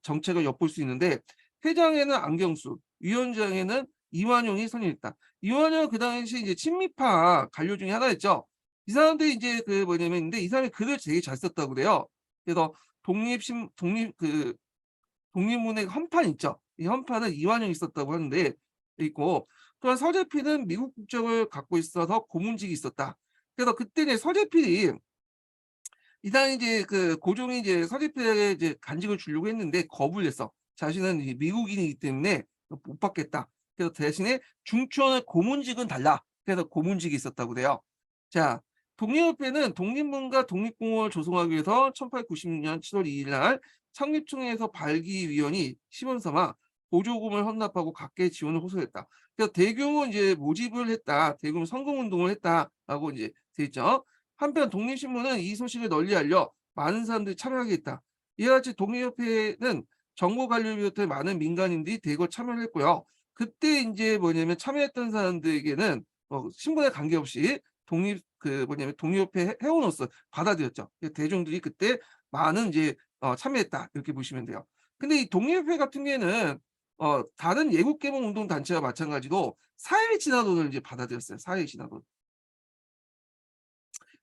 정책을 엿볼 수 있는데 회장에는 안경수, 위원장에는 이완용이 선임했다. 이완용은 그 당시 이제 친미파 관료 중에 하나였죠. 이 사람들이 이제 그 뭐냐면 근데 이 사람이 글을 되게 잘 썼다고 그래요. 그래서 독립문의 헌판 있죠. 이 헌판은 이완용이 썼다고 하는데 있고 또한 서재필은 미국 국적을 갖고 있어서 고문직이 있었다. 그래서 그때 이제 서재필이 이당이 이제 그 고종이 이제 서재필에게 이제 간직을 주려고 했는데 거부를 했어. 자신은 이 미국인이기 때문에 못 받겠다. 그래서 대신에 중추원의 고문직은 달라. 그래서 고문직이 있었다고 그래요. 자, 독립협회는 독립문과 독립공원을 조성하기 위해서 1896년 7월 2일 날 창립총회에서 발기위원이 시범 삼아 보조금을 헌납하고 각계 지원을 호소했다. 그래서 대규모 이제 모집을 했다. 대규모 선거운동을 했다라고 이제 돼 있죠. 한편 독립신문은 이 소식을 널리 알려 많은 사람들이 참여하게 했다. 이와 같이 독립협회는 정보 관리를 비롯해 많은 민간인들이 대거 참여를 했고요. 그때 인제 뭐냐면 참여했던 사람들에게는 신분에 관계없이 독립협회 회원으로서 받아들였죠. 대중들이 그때 많은 이제 참여했다 이렇게 보시면 돼요. 근데 이 독립협회 같은 경우에는 다른 예국개몽 운동 단체와 마찬가지로 사회 진화론을 이제 받아들였어요. 사회 진화론.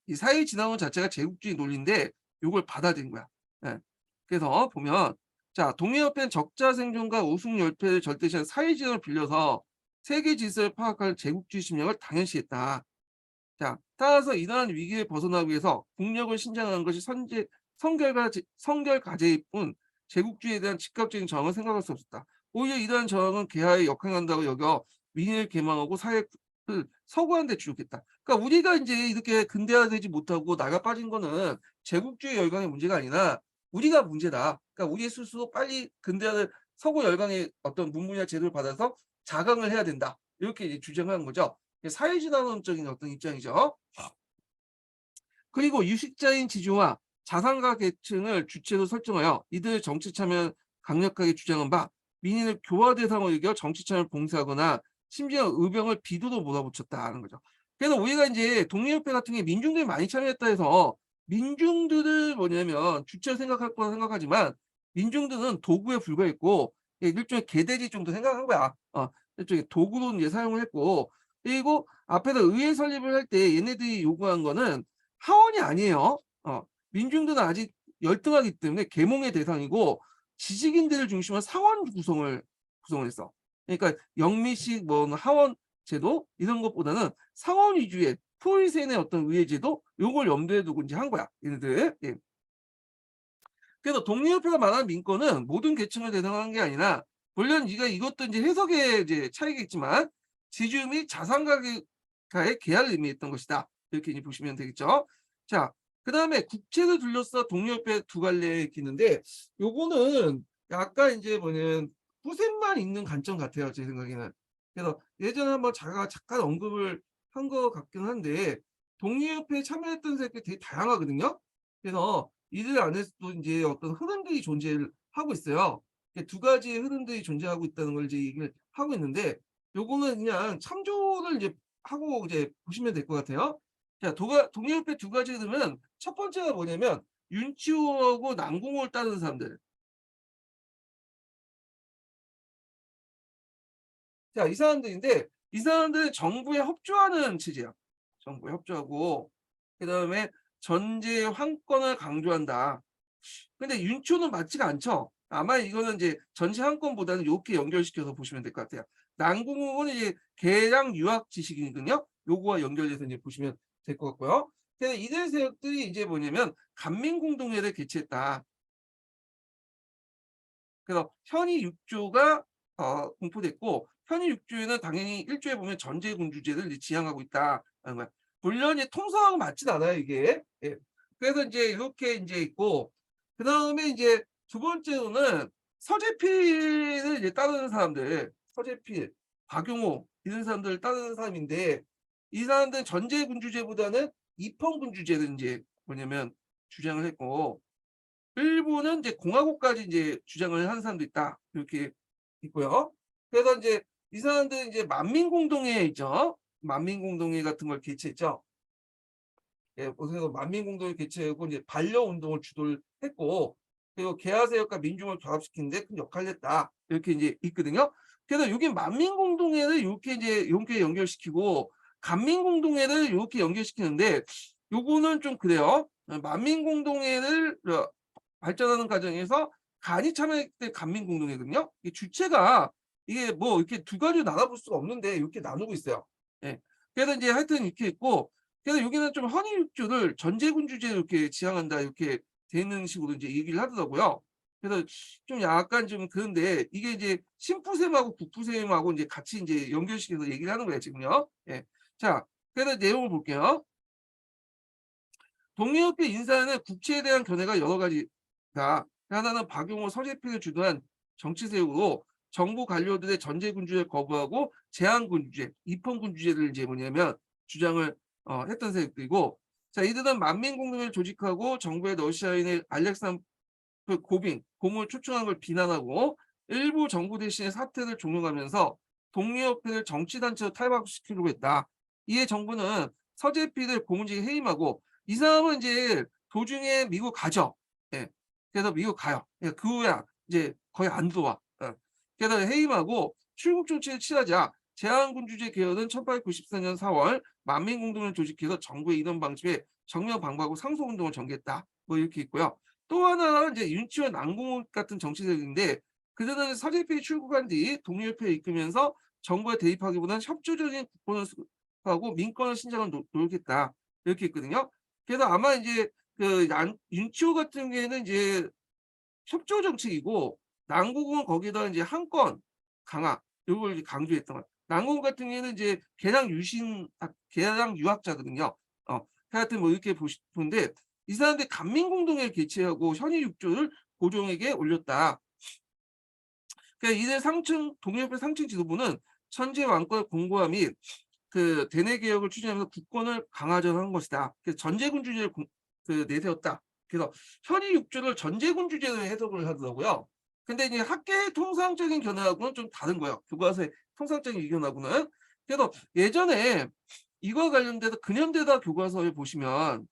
이 사회 진화론 자체가 제국주의 논리인데 요걸 받아들인 거야. 예. 그래서 보면 자, 독립협회는 적자 생존과 우승 열패를 절대시하는 사회 진화를 빌려서 세계 질서를 파악할 제국주의 심령을 당연시했다. 자, 따라서 이러한 위기를 벗어나기 위해서 국력을 신장하는 것이 성결과제일 뿐 제국주의에 대한 즉각적인 저항을 생각할 수 없었다. 오히려 이러한 저항은 개화에 역행한다고 여겨 민의를 개망하고 사회를 서구화하는 데 주력했다. 그러니까 우리가 인제 이렇게 근대화되지 못하고 나가 빠진 거는 제국주의 열강의 문제가 아니라 우리가 문제다. 그러니까 우리 스스로 빨리 근대화를 서구 열강의 어떤 문물이나 제도를 받아서 자강을 해야 된다. 이렇게 이제 주장하는 거죠. 사회진화론적인 어떤 입장이죠. 그리고 유식자인 지주와 자산가 계층을 주체로 설정하여 이들의 정치 참여를 강력하게 주장한 바 민의를 교화 대상으로 여겨 정치 참여를 봉쇄하거나 심지어 의병을 비두로 몰아붙였다는 거죠. 그래서 우리가 인제 독립협회 같은 게 민중들이 많이 참여했다 해서 민중들을 뭐냐면 주체로 생각할 거라 생각하지만 민중들은 도구에 불과했고 일종의 개돼지 정도 생각한 거야. 일종의 도구로 인제 사용을 했고 그리고 앞에서 의회 설립을 할 때 얘네들이 요구한 거는 하원이 아니에요. 민중들은 아직 열등하기 때문에 계몽의 대상이고 지식인들을 중심으로 상원 구성을 했어. 그러니까 영미식 뭐 하원 제도 이런 것보다는 상원 위주의 프로이센의 어떤 의회 제도 요걸 염두에 두고 이제 한 거야. 얘네들. 예. 그래서 독립협회가 말하는 민권은 모든 계층을 대상화한 게 아니라 물론 이것도 이제 해석의 이제 차이겠지만 지주 및 자산가의 계약을 의미했던 것이다. 이렇게 이제 보시면 되겠죠. 자, 그다음에 국채를 둘러싸 독립협회 두 갈래에 있는데 요거는 약간 이제 뭐냐면 후생만 있는 관점 같아요. 제 생각에는. 그래서 예전에 한번 제가 잠깐 언급을 한 것 같긴 한데 독립협회에 참여했던 사람들이 되게 다양하거든요. 그래서 이들 안에서도 이제 어떤 흐름들이 존재를 하고 있어요. 두 가지의 흐름들이 존재하고 있다는 걸 이제 얘기를 하고 있는데 요거는 그냥 참조를 이제 하고 이제 보시면 될 것 같아요. 자, 독립협회 두 가지 흐름은 첫 번째가 뭐냐면 윤치호하고 남궁호를 따르는 사람들. 자, 이 사람들인데 이 사람들은 정부에 협조하는 체제야. 정부에 협조하고 그다음에 전제 황권을 강조한다. 근데 윤초는 맞지가 않죠. 아마 이거는 이제 전시 한 건보다는 요렇게 연결시켜서 보시면 될 것 같아요. 남궁은 이제 개량 유학 지식이거든요. 요거와 연결해서 이제 보시면 될 것 같고요. 근데 이들 세력들이 이제 뭐냐면 간민공동회를 개최했다. 그래서 현위 6조가 공포됐고 현위 6조에는 당연히 1조에 보면 전제군주제를 지향하고 있다. 물론 이제 통상하고 맞진 않아요, 이게. 예. 그래서 이제 이렇게 이제 있고 그다음에 이제 두 번째로는 서재필을 이제 따르는 사람들, 서재필, 박용호 이런 사람들을 따르는 사람인데 이 사람들은 전제군주제보다는 입헌군주제를 이제 뭐냐면 주장을 했고 일부는 이제 공화국까지 이제 주장을 하는 사람도 있다. 이렇게 있고요. 그래서 이제 이 사람들은 이제 만민공동회 있죠. 만민공동회 같은 걸 개최했죠. 예, 그래서 만민공동회 개최하고 이제 반려운동을 주도를 했고 그리고 개화세력과 민중을 결합시키는데 큰 역할을 했다. 이렇게 이제 있거든요. 그래서 여기 만민공동회를 이렇게 연결시키고 간민공동회를 이렇게 연결시키는데 요거는 좀 그래요. 만민공동회를 발전하는 과정에서 간이 참여했을 간민공동회거든요. 이 주체가 이게 뭐 이렇게 두 가지로 나눠볼 수가 없는데 이렇게 나누고 있어요. 예. 그래서 이제 하여튼 이렇게 있고 그래서 여기는 좀 헌의육조를 전제군주제로 이렇게 지향한다 이렇게 되는 식으로 이제 얘기를 하더라고요. 그래서 좀 약간 좀 그런데 이게 이제 신푸셈하고 국푸셈하고 이제 같이 이제 연결시켜서 얘기를 하는 거예요 지금요. 예. 자, 그래서 내용을 볼게요. 독립협회 인사에는 국채에 대한 견해가 여러 가지다. 하나는 박용호 서재필을 주도한 정치 세력으로 정부 관료들의 전제군주제를 거부하고 제한군주제, 입헌군주제를 이제 뭐냐면 주장을 했던 세력들이고, 자 이들은 만민공동회를 조직하고 정부의 러시아인의 알렉산더 고을 초청한 걸 비난하고 일부 정부 대신에 사태를 종용하면서 독립협회를 정치단체로 탈바시키려고 했다. 이에 정부는 서재필을 고문직에 해임하고 이 사람은 이제 도중에 미국 가죠. 예. 그래서 미국 가요. 예. 그 후에 이제 거의 안 들어와. 예. 그래서 해임하고 출국 조치를 취하자 제한군주제 개헌은 1894년 4월 만민공동을 조직해서 정부의 이런 방침에 정면 방어하고 상소운동을 전개했다. 뭐 이렇게 있고요. 또 하나는 이제 윤치원 남궁 같은 정치세력인데 그들은 서재필이 출국한 뒤 독립협회에 이끌면서 정부에 대입하기보다는 협조적인 국권을 수하고 민권을 신장을 노력했다. 이렇게 있거든요. 그래서 아마 이제 윤치호 같은 경우에는 이제 협조 정책이고 남궁은 거기다 이제 한권 강화 요걸 이제 강조했던 거예요. 남궁 같은 경우에는 이제 개량 유학자거든요. 하여튼 뭐 이렇게 보는데 이 사람들 간민공동회를 개최하고 현위 6조를 고종에게 올렸다. 그러니까 이들 독립협회 상층 지도부는 천재 왕권의 공고화 및 그 대내 개혁을 추진하면서 국권을 강화하자는 것이다. 그래서 전제군주제를 내세웠다. 그래서 현위 6조를 전제군주제로 해석을 하더라고요. 근데 이제 학계의 통상적인 견해하고는 좀 다른 거예요. 교과서의 통상적인 의견하고는. 그래서 예전에 이거 관련돼서 근현대사 교과서에 보시면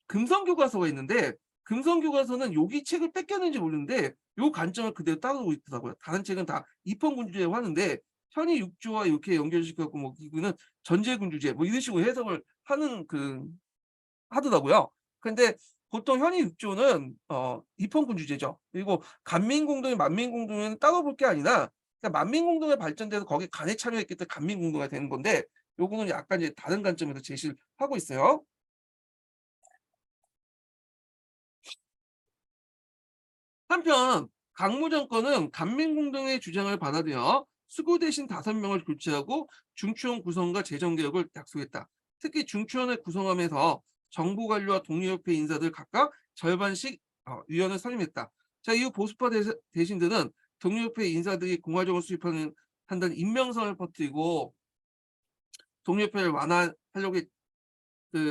금성교과서가 있는데 금성교과서는 여기 책을 뺏겼는지 모르는데 요 관점을 그대로 따르고 있더라고요. 다른 책은 다 입헌군주제라고 하는데 현위 6조와 이렇게 연결시켜갖고 뭐 이거는 전제군주제 뭐 이런 식으로 해석을 하는 하더라고요. 근데 보통 현임 6조는 입헌군 주제죠. 그리고 간민공동회, 만민공동회는 따로 볼 게 아니라 그러니까 만민공동회 발전돼서 거기에 간에 참여했기 때문에 간민공동회가 되는 건데 요거는 약간 이제 다른 관점에서 제시를 하고 있어요. 한편 강무 정권은 간민공동회의 주장을 받아들여 수구 대신 5명을 교체하고 중추원 구성과 재정 개혁을 약속했다. 특히 중추원을 구성하면서 정부 관료와 독립협회 인사들 각각 절반씩 위원을 선임했다. 자, 이후 보수파 대신들은 독립협회 인사들이 공화정을 수립하는 한다는 임명선을 퍼뜨리고 독립협회를 완화하려고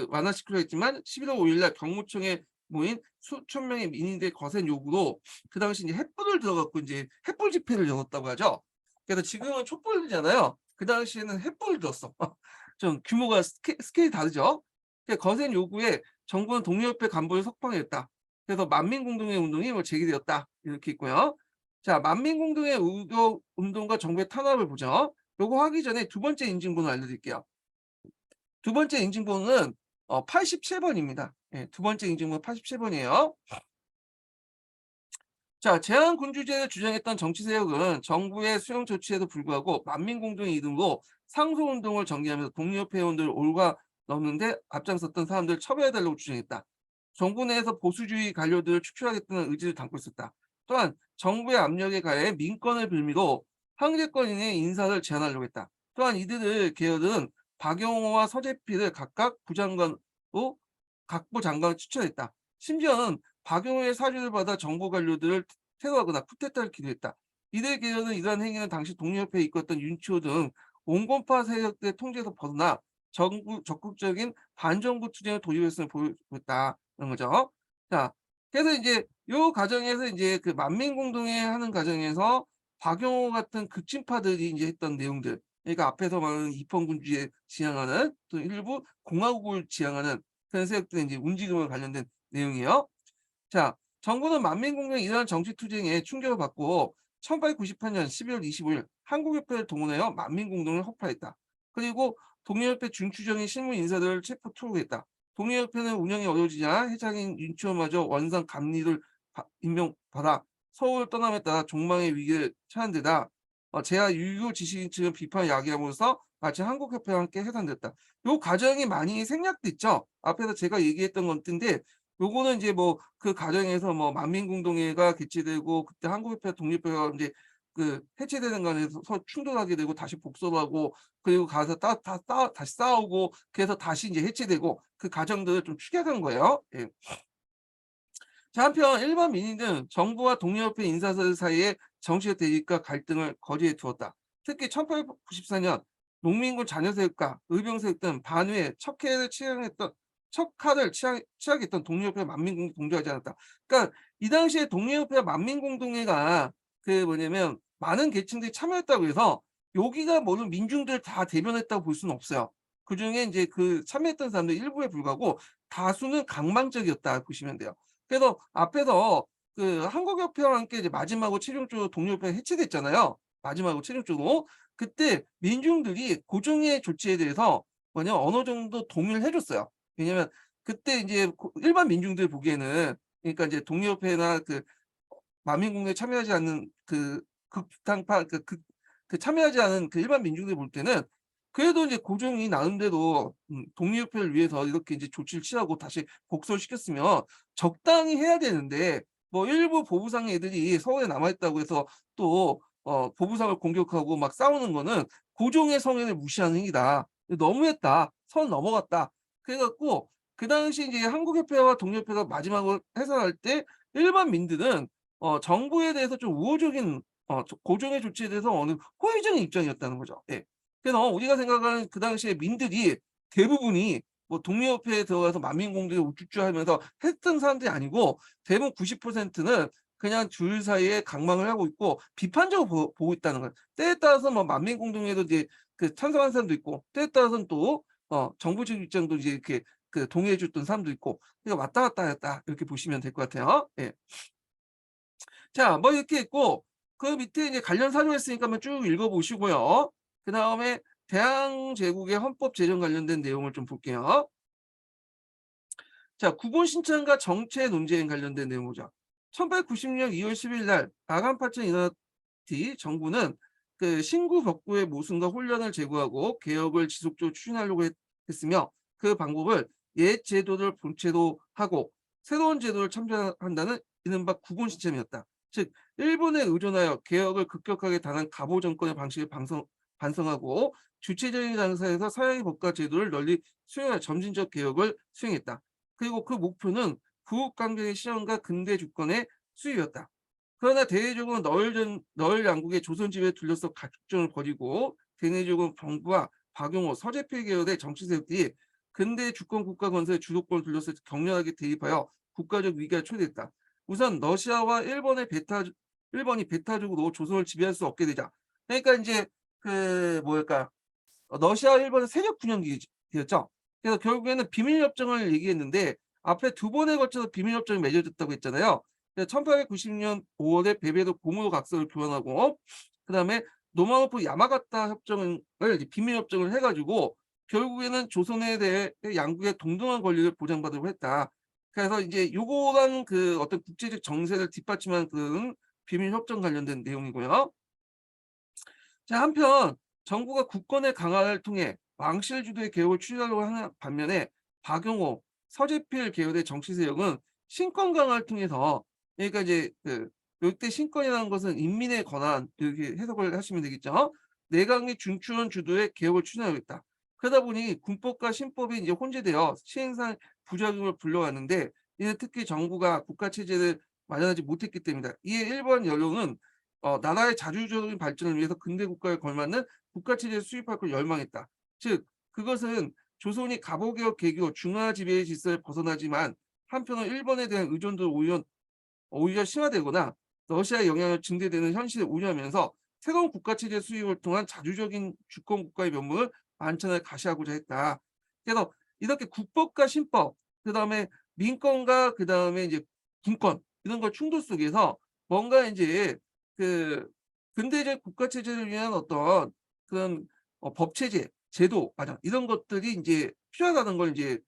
완화시키려 했지만 11월 5일 날 경무청에 모인 수천 명의 민의들의 거센 요구로 그 당시 이제 횃불을 들어 갖고 이제 횃불 집회를 열었다고 하죠. 그래서 지금은 촛불이잖아요. 그 당시에는 횃불을 들었어. 좀 규모가 스케일이 다르죠. 거센 요구에 정부는 독립협회 간부를 석방했다. 그래서 만민공동회 운동이 제기되었다. 이렇게 있고요. 자, 만민공동회 운동과 정부의 탄압을 보죠. 요거 하기 전에 두 번째 인증번호 알려드릴게요. 두 번째 인증번호는 87번입니다. 예, 두 번째 인증번호 87번이에요. 자, 제한군주제를 주장했던 정치 세력은 정부의 수용 조치에도 불구하고 만민공동의 이름으로 상소운동을 전개하면서 독립협회 회원들을 올가 넣는데 앞장섰던 사람들을 처벌해달라고 주장했다. 정부 내에서 보수주의 관료들을 축출하겠다는 의지를 담고 있었다. 또한 정부의 압력에 가해 민권을 빌미로 황제권인의 인사를 제한하려고 했다. 또한 이들을 계열은 박영호와 서재필을 각각 부장관으로 각부 장관을 추천했다. 심지어는 박용호의 사주를 받아 정부 관료들을 테러하거나 쿠데타를 기도했다. 이들 계열은 이러한 행위는 당시 독립협회에 이끌었던 윤치호 등 온건파 세력들의 통제에서 벗어나 적극적인 반정부 투쟁을 도입했음을 보였다는 거죠. 자, 그래서 이제 요 과정에서 이제 그 만민공동회 하는 과정에서 박용호 같은 극진파들이 이제 했던 내용들, 그러니까 앞에서 말하는 입헌군주의에 지향하는 또 일부 공화국을 지향하는 그런 세력들의 이제 움직임과 관련된 내용이에요. 자, 정부는 만민공동의 이러한 정치 투쟁에 충격을 받고 1898년 12월 25일 한국협회를 동원하여 만민공동을 허파했다. 그리고 독립협회 중추적인 실무 인사들을 체포 투옥했다. 독립협회는 운영이 어려워지자 회장인 윤치호마저 원상 감리를 임명받아 서울을 떠남에 따라 종망의 위기를 처한 데다 제하 유교 지식인 측은 비판을 야기함으로써 마치 한국협회와 함께 해산됐다. 요 과정이 많이 생략됐죠. 앞에서 제가 얘기했던 건데 요거는 이제 뭐 그 과정에서 뭐 만민공동회가 개최되고 그때 한국협회 독립회가 이제 해체되는 관에서 서로 충돌하게 되고 다시 복수를 하고 그리고 가서 다시 싸우고 그래서 다시 이제 해체되고 그 과정들을 좀 축약한 거예요. 예. 자, 한편 일반 민의는 정부와 독립협회 인사들 사이에 정치적 대립과 갈등을 거리에 두었다. 특히 1894년 농민군 자녀세력과 의병세력 등 반외 척하를 취하겠던 독립협회 만민공동 동조하지 않았다. 그러니까 이 당시에 독립협회와 만민공동회가 뭐냐면 많은 계층들이 참여했다고 해서 여기가 모든 민중들 다 대변했다고 볼 수는 없어요. 그중에 이제 참여했던 사람들 일부에 불과하고 다수는 강망적이었다 보시면 돼요. 그래서 앞에서 한국협회와 함께 이제 마지막으로 최종적으로 독립협회가 해체됐잖아요. 마지막으로 최종적으로. 그때 민중들이 고종의 조치에 대해서 어느 정도 동의를 해줬어요. 왜냐면 그때 이제 일반 민중들 보기에는 그러니까 이제 독립협회나 만민공동에 참여하지 않는 극당파 참여하지 않은 일반 민중들 볼 때는 그래도 이제 고종이 나름대로 독립협회를 위해서 이렇게 이제 조치를 취하고 다시 복수를 시켰으면 적당히 해야 되는데 뭐 일부 보부상 애들이 서울에 남아있다고 해서 또 보부상을 공격하고 막 싸우는 거는 고종의 성현을 무시하는 행위다. 너무했다. 선 넘어갔다. 그래갖고 그 당시 이제 한국협회와 독립협회가 마지막으로 해산할 때 일반 민들은 정부에 대해서 좀 우호적인 고종의 조치에 대해서 어느 호의적인 입장이었다는 거죠. 예. 그래서 우리가 생각하는 그 당시에 민들이 대부분이 뭐 독립협회에 들어가서 만민공동에 우쭈쭈하면서 했던 사람들이 아니고 대부분 90%는 그냥 줄 사이에 강망을 하고 있고 비판적으로 보고 있다는 거예요. 때에 따라서 뭐 만민공동에도 이제 찬성하는 사람도 있고 때에 따라서는 또 정부 측 입장도 이제 이렇게 동의해 줬던 사람도 있고 그러니까 왔다 갔다 했다 이렇게 보시면 될 것 같아요. 예. 자, 뭐 이렇게 있고 그 밑에 이제 관련 사료가 있으니까 한번 쭉 읽어보시고요. 그 다음에 대항제국의 헌법 제정 관련된 내용을 좀 볼게요. 자, 구본 신청과 정체 논쟁 관련된 내용 보자. 1890년 2월 10일 날 아간파천 이너티 정부는 그 신구 벽구의 모순과 혼란을 제거하고 개혁을 지속적으로 추진하려고 했으며 그 방법을 옛 제도를 본체도하고 새로운 제도를 참전한다는 이른바 구본 시스템이었다. 즉 일본에 의존하여 개혁을 급격하게 단한 가보 정권의 방식을 반성하고 주체적인 장사에서 서양의 법과 제도를 널리 수용할 점진적 개혁을 수행했다. 그리고 그 목표는 부국 강병의 실현과 근대 주권의 수입이었다. 그러나 대외적으로 너울 양국의 조선 지배에 둘러싸 가축전을 벌이고 대내적으로 정부와 박용호, 서재필 계열의 정치 세력들이 근대 주권 국가 건설의 주도권을 둘러싸 격렬하게 대립하여 국가적 위기가 초래됐다. 우선 러시아와 일본이 배타적으로 조선을 지배할 수 없게 되자. 그러니까 이제 그 뭐랄까 러시아와 일본의 세력 분열기였죠. 그래서 결국에는 비밀협정을 얘기했는데 앞에 두 번에 걸쳐서 비밀협정이 맺어졌다고 했잖아요. 1890년 5월에 베베도 고무도 각서를 교환하고 그다음에 노마노프 야마가타 협정을 비밀협정을 해가지고 결국에는 조선에 대해 양국의 동등한 권리를 보장받으려고 했다. 그래서 이제 요거랑 그 어떤 국제적 정세를 뒷받침한 그 비밀협정 관련된 내용이고요. 자, 한편 정부가 국권의 강화를 통해 왕실 주도의 개혁을 추진하려고 하는 반면에 박용호, 서재필 계열의 정치 세력은 신권 강화를 통해서 그러니까 이제 그 이때 신권이라는 것은 인민의 권한 이렇게 해석을 하시면 되겠죠. 내각의 준추원 주도의 개혁을 추진하겠다. 그러다 보니 군법과 신법이 이제 혼재되어 시행상 부작용을 불러왔는데 이는 특히 정부가 국가 체제를 마련하지 못했기 때문이다. 이에 일본 여론은 나라의 자주적인 발전을 위해서 근대 국가에 걸맞는 국가 체제를 수립할 걸 열망했다. 즉 그것은 조선이 갑오개혁 개교 중화 지배의 질서를 벗어나지만 한편으로 일본에 대한 의존도를 오히려 심화되거나 러시아의 영향을 증대되는 현실에 우려하면서 새로운 국가 체제 수립을 통한 자주적인 주권 국가의 면모를 만천하에 가시하고자 했다. 그래서 이렇게 국법과 신법, 그다음에 민권과 그다음에 이제 군권 이런 걸 충돌 속에서 뭔가 이제 그 근대적 국가 체제를 위한 어떤 그런 법 체제, 제도 과정 이런 것들이 이제 필요하다는 걸 이제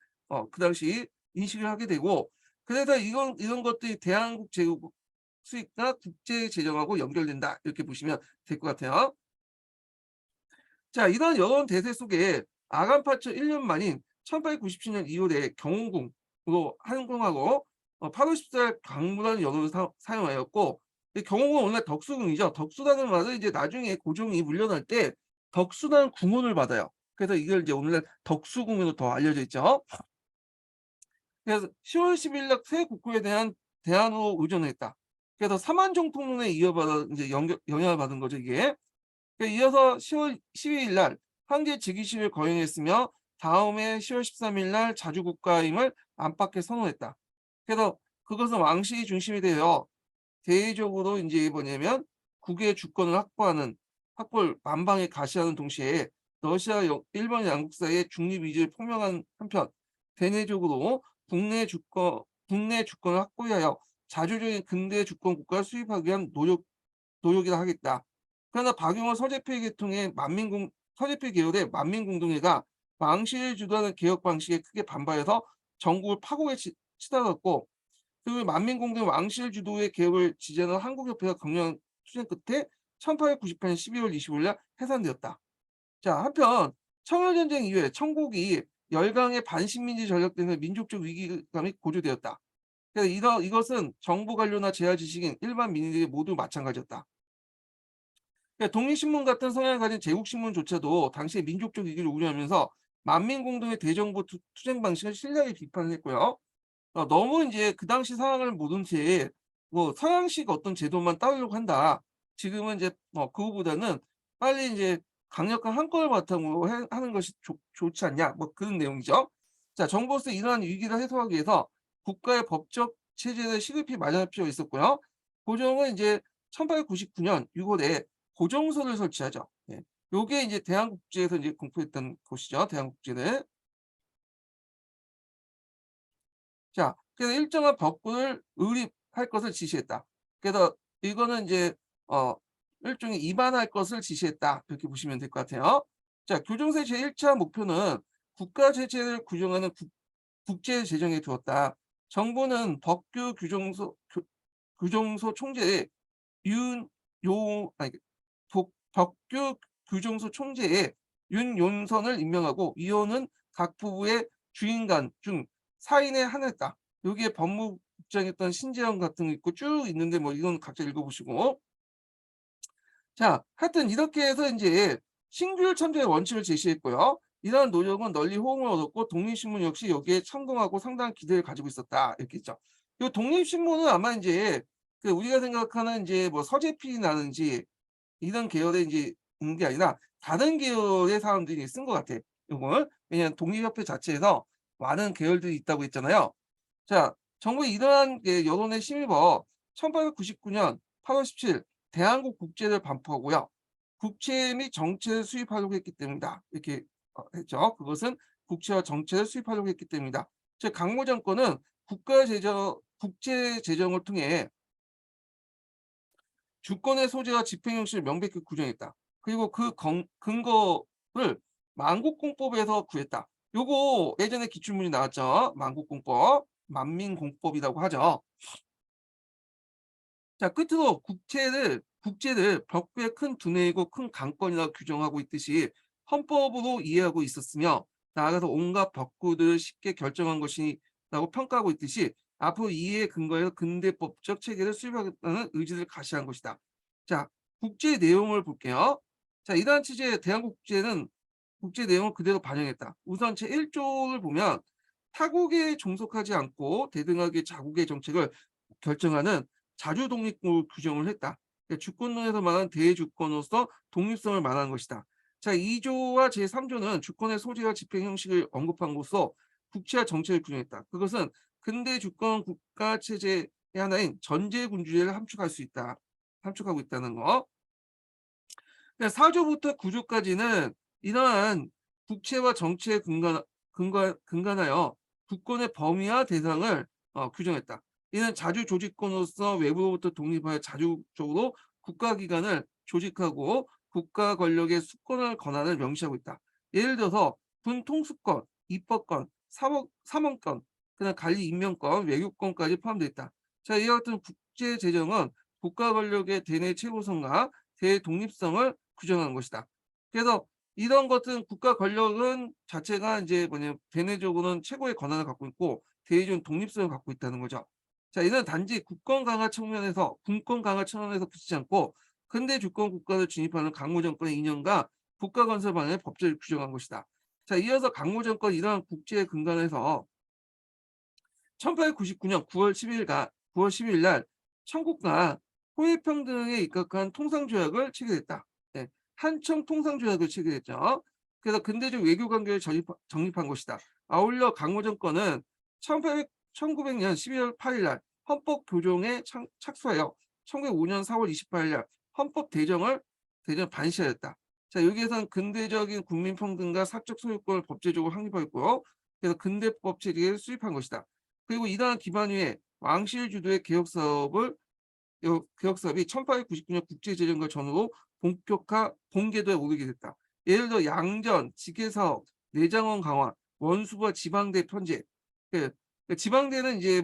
그 당시 인식을 하게 되고 그래서 이런 것들이 대한민국 제국 수익과 국제 재정하고 연결된다 이렇게 보시면 될 것 같아요. 자, 이런 여론 대세 속에 아간파처 1년 만인 1897년 2월에 경운궁으로 한궁하고 8월 14일 광무라는 연호를 사용하였고 경운궁은 원래 덕수궁이죠. 덕수라는 말은 이제 나중에 고종이 물려날 때 덕수라는 궁혼을 받아요. 그래서 이걸 이제 오늘날 덕수궁으로 더 알려져 있죠. 그래서 10월 10일 날 새 국호에 대한 대안으로 의존했다. 그래서 삼한종 통론에 이어받아 이제 영향을 받은 거죠, 이게. 이어서 10월 12일 날 황제 즉위식을 거행했으며 다음해 10월 13일 날 자주국가임을 안팎에 선언했다. 그래서 그것은 왕실이 중심이 되어 대외적으로 이제 뭐냐면 국외 주권을 확보를 만방에 가시하는 동시에 러시아, 일본 양국 사이의 중립 의지를 표명한 한편 대내적으로 국내 주권을 확보하여 자주적인 근대 주권 국가를 수립하기 위한 노력이라 하겠다. 그러나 박용호 서재필 계통의 서재필 계열의 만민공동회가 왕실을 주도하는 개혁 방식에 크게 반발해서 전국을 파국에 치달았고 그 만민공동 왕실 주도의 개혁을 지지하는 한국협회가 강력한 투쟁 끝에 1898년 12월 25일 날 해산되었다. 자, 한편 청일전쟁 이후에 청국이 열강의 반식민지 전략 때문에 민족적 위기감이 고조되었다. 그래서 이것은 정부 관료나 재야 지식인 일반 민의들이 모두 마찬가지였다. 독립신문 같은 성향을 가진 제국신문조차도 당시의 민족적 위기를 우려하면서 만민공동의 대정부 투쟁 방식을 신랄히 비판을 했고요. 너무 이제 그 당시 상황을 모른 채 뭐 서양식 어떤 제도만 따르려고 한다. 지금은 이제 그거보다는 빨리 이제 강력한 한권을 바탕으로 하는 것이 좋지 않냐. 뭐 그런 내용이죠. 자, 정부로서 이러한 위기를 해소하기 위해서 국가의 법적 체제를 시급히 마련할 필요가 있었고요. 고종은 이제 1899년 6월에 고정서를 설치하죠. 예. 요게 이제 대한국제에서 이제 공포했던 곳이죠. 대한국제는. 자, 그래서 일정한 법규를 의립할 것을 지시했다. 그래서 이거는 이제 일종의 입안할 것을 지시했다. 이렇게 보시면 될 것 같아요. 자, 교정세 제1차 목표는 국가 체제를 규정하는 국제 재정에 두었다. 정부는 법규 규정소 총재의 윤요 아니 법규 규정소 총재의 윤용선을 임명하고 위원은 각 부부의 주인간 중 4인에 한했다. 여기에 법무국장이었던 신재영 같은 거 있고 쭉 있는데 뭐 이건 각자 읽어보시고. 자, 하여튼 이렇게 해서 이제 신규 참여의 원칙을 제시했고요. 이러한 노력은 널리 호응을 얻었고 독립신문 역시 여기에 찬동하고 상당한 기대를 가지고 있었다. 이렇게 있죠. 이 독립신문은 아마 이제 그 우리가 생각하는 이제 뭐 서재필이라든지 이런 계열의 이제 있는 게 아니라 다른 계열의 사람들이 쓴 것 같아. 요걸. 왜냐하면 독립협회 자체에서 많은 계열들이 있다고 했잖아요. 자, 정부의 이러한 여론에 힘입어 1899년 8월 17일 대한국 국제를 반포하고요. 국채 및 정체를 수입하려고 했기 때문이다. 이렇게 했죠. 그것은 국채와 정체를 수입하려고 했기 때문이다. 즉 강모 정권은 국제 재정을 통해 주권의 소재와 집행 형식을 명백히 규정했다. 그리고 그 근거를 만국공법에서 구했다. 요거 예전에 기출문이 나왔죠. 만국공법, 만민공법이라고 하죠. 자, 끝으로 국제를 법규의 큰 두뇌이고 큰 강권이라고 규정하고 있듯이 헌법으로 이해하고 있었으며 나아가서 온갖 법규들을 쉽게 결정한 것이라고 평가하고 있듯이 앞으로 이해의 근거에서 근대법적 체계를 수립하겠다는 의지를 가시한 것이다. 자, 국제 내용을 볼게요. 자, 이러한 취지의 대한국 국제는 국제 내용을 그대로 반영했다. 우선 제1조를 보면 타국에 종속하지 않고 대등하게 자국의 정책을 결정하는 자주 독립국을 규정을 했다. 그러니까 주권론에서 말하는 대주권으로서 독립성을 말하는 것이다. 자, 2조와 제3조는 주권의 소재와 집행 형식을 언급함으로써 국채와 정책을 규정했다. 그것은 근대 주권 국가 체제의 하나인 전제군주제를 함축할 수 있다. 함축하고 있다는 거. 4조부터 9조까지는 이러한 국채와 정치에 근간하여 국권의 범위와 대상을 규정했다. 이는 자주 조직권으로서 외부로부터 독립하여 자주적으로 국가기관을 조직하고 국가 권력의 수권을 권한을 명시하고 있다. 예를 들어서 군 통수권, 입법권, 사법권, 그다음 관리 임명권, 외교권까지 포함되어 있다. 자, 이와 같은 국제 재정은 국가 권력의 대내 최고성과 대독립성을 규정한 것이다. 그래서 이런 것은 국가 권력은 자체가 이제 대내적으로는 최고의 권한을 갖고 있고 대외적인 독립성을 갖고 있다는 거죠. 자, 이는 단지 국권 강화 측면에서 군권 강화 측면에서 그치지 않고 근대 주권 국가를 진입하는 강모 정권의 이념과 국가 건설 방향의 법제를 규정한 것이다. 자, 이어서 강모 정권 이러한 국제에 근간해서 1899년 9월 12일 날 청국과 호혜평등에 입각한 통상조약을 체결했다. 네, 한청 통상조약을 체결했죠. 그래서 근대적 외교관계를 정립한 것이다. 아울러 강모 정권은 1900년 12월 8일 날 헌법 교정에 착수하여 1905년 4월 28일 날 헌법 대전 반시하였다. 자, 여기에서는 근대적인 국민평등과 사적 소유권을 법제적으로 확립하였고요. 그래서 근대법 체계를 수립한 것이다. 그리고 이러한 기반 위에 왕실 주도의 개혁 사업이 1899년 국제재정과 전후로 본궤도에 오르게 됐다. 예를 들어 양전, 지게사업, 내장원 강화, 원수가 지방대 편제. 지방대는 이제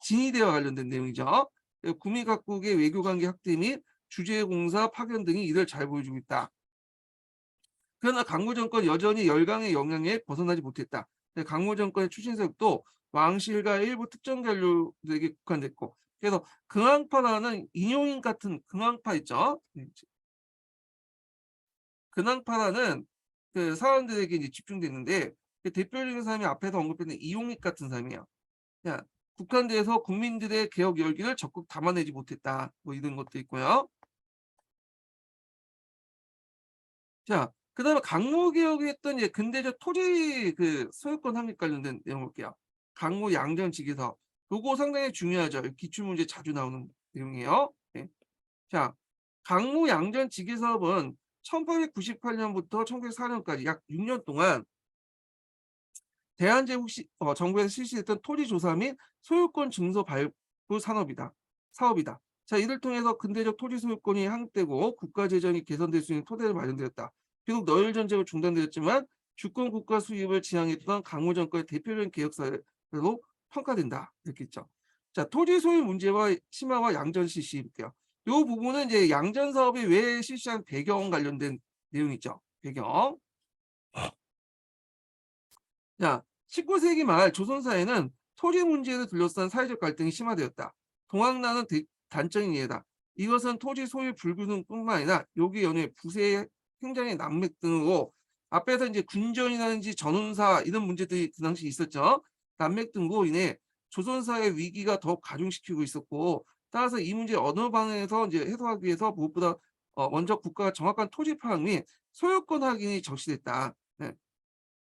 진위대와 관련된 내용이죠. 구미 각국의 외교관계 확대 및 주재공사 파견 등이 이를 잘 보여주고 있다. 그러나 강모 정권 여전히 열강의 영향에 벗어나지 못했다. 강모 정권의 추진세력도 왕실과 일부 특정 관료들에게 국한됐고, 그래서 근황파라는 인용인 같은 근황파 있죠. 근황파라는 그 사람들에게 이제 집중됐는데 대표적인 사람이 앞에서 언급했는 이용익 같은 사람이에요. 그냥 국한돼서 국민들의 개혁 열기를 적극 담아내지 못했다. 뭐 이런 것도 있고요. 자, 그다음에 강모 개혁이 했던 이제 근대적 토지 소유권 확립 관련된 내용 볼게요. 강모 양전 지기사업. 요거 상당히 중요하죠. 기출문제 자주 나오는 내용이에요. 네. 자, 강모 양전 지기사업은 1898년부터 1904년까지 약 6년 동안 정부에서 실시했던 토지 조사 및 소유권 증서 발부 사업이다. 자, 이를 통해서 근대적 토지 소유권이 확립되고 국가 재정이 개선될 수 있는 토대를 마련되었다. 비록 너일 전쟁을 중단되었지만 주권 국가 수립을 지향했던 강호 정권의 대표적인 개혁사로 평가된다. 이렇게 있죠. 자, 토지 소유 문제와 심화와 양전 실시 볼게요. 이 부분은 이제 양전 사업이 왜 실시한 배경 관련된 내용이 있죠. 배경. 자, 19세기 말 조선 사회는 토지 문제를 둘러싼 사회적 갈등이 심화되었다. 동학나는 단적인 예다. 이것은 토지 소유 불균형뿐만 아니라 여기 연해 부세 행정의 난맥 등으로 앞에서 이제 군전이라든지 전운사 이런 문제들이 그 당시 있었죠. 난맥 등으로 인해 조선 사회 위기가 더욱 가중시키고 있었고, 따라서 이 문제 어느 방향에서 이제 해소하기 위해서 무엇보다 먼저 국가가 정확한 토지 파악 및 소유권 확인이 적시됐다. 네.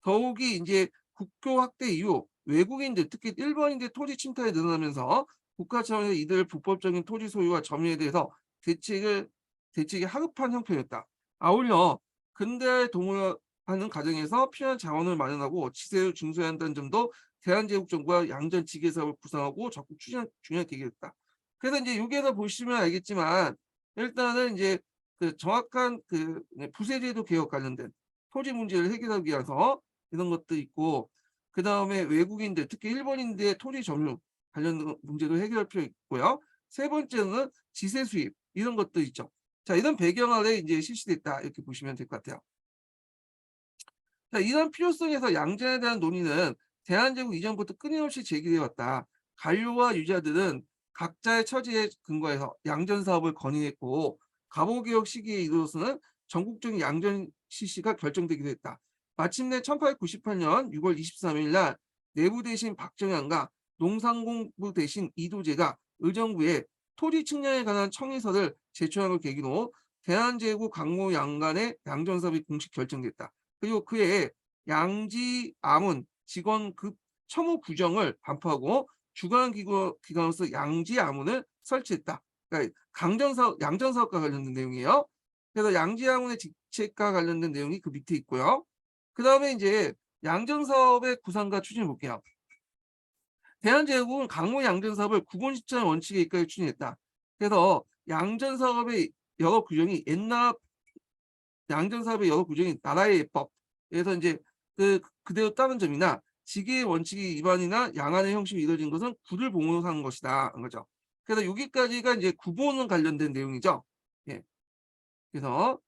더욱이 이제 국교 확대 이후 외국인들, 특히 일본인들 토지 침탈이 늘어나면서 국가 차원에서 이들 불법적인 토지 소유와 점유에 대해서 대책이 하급한 형편이었다. 아울러 근대화에 동원하는 과정에서 필요한 자원을 마련하고 지세를 중소해야 한다는 점도 대한제국 정부가 양전 지계 사업을 구상하고 적극 추진한 중요한 계기였다. 그래서 이제 여기에서 보시면 알겠지만, 일단은 이제 그 정확한 그 부세제도 개혁 관련된 토지 문제를 해결하기 위해서 이런 것도 있고, 그 다음에 외국인들, 특히 일본인들의 토지 점유 관련 문제도 해결할 필요 있고요. 세 번째는 지세 수입, 이런 것도 있죠. 자, 이런 배경 아래 이제 실시됐다, 이렇게 보시면 될 것 같아요. 자, 이런 필요성에서 양전에 대한 논의는 대한제국 이전부터 끊임없이 제기되어 왔다. 관료와 유자들은 각자의 처지에 근거해서 양전 사업을 건의했고, 갑오개혁 시기에 이르러서는 전국적인 양전 실시가 결정되기도 했다. 마침내 1898년 6월 23일 날 내부 대신 박정현과 농상공부 대신 이도재가 의정부에 토지 측량에 관한 청의서를 제출한 걸 계기로 대한제국 강모 양간의 양전 사업이 공식 결정됐다. 그리고 그해 양지 아문 직원급 첨우 규정을 반포하고 주관기관으로서 양지 아문을 설치했다. 그러니까 양전 사업과 관련된 내용이에요. 그래서 양지 아문의 직책과 관련된 내용이 그 밑에 있고요. 그 다음에 이제 양전 사업의 구상과 추진을 볼게요. 대한제국은 강모 양전 사업을 구본시장 원칙에 입각해 추진했다. 그래서 양전 사업의 여러 규정이 옛날 양전 사업의 여러 규정이 나라의 예법에서 이제 그대로 따른 점이나 직의 원칙이 위반이나 양안의 형식이 이루어진 것은 구를 봉헌한 것이다. 한 거죠. 그래서 여기까지가 이제 구본은 관련된 내용이죠. 예. 그래서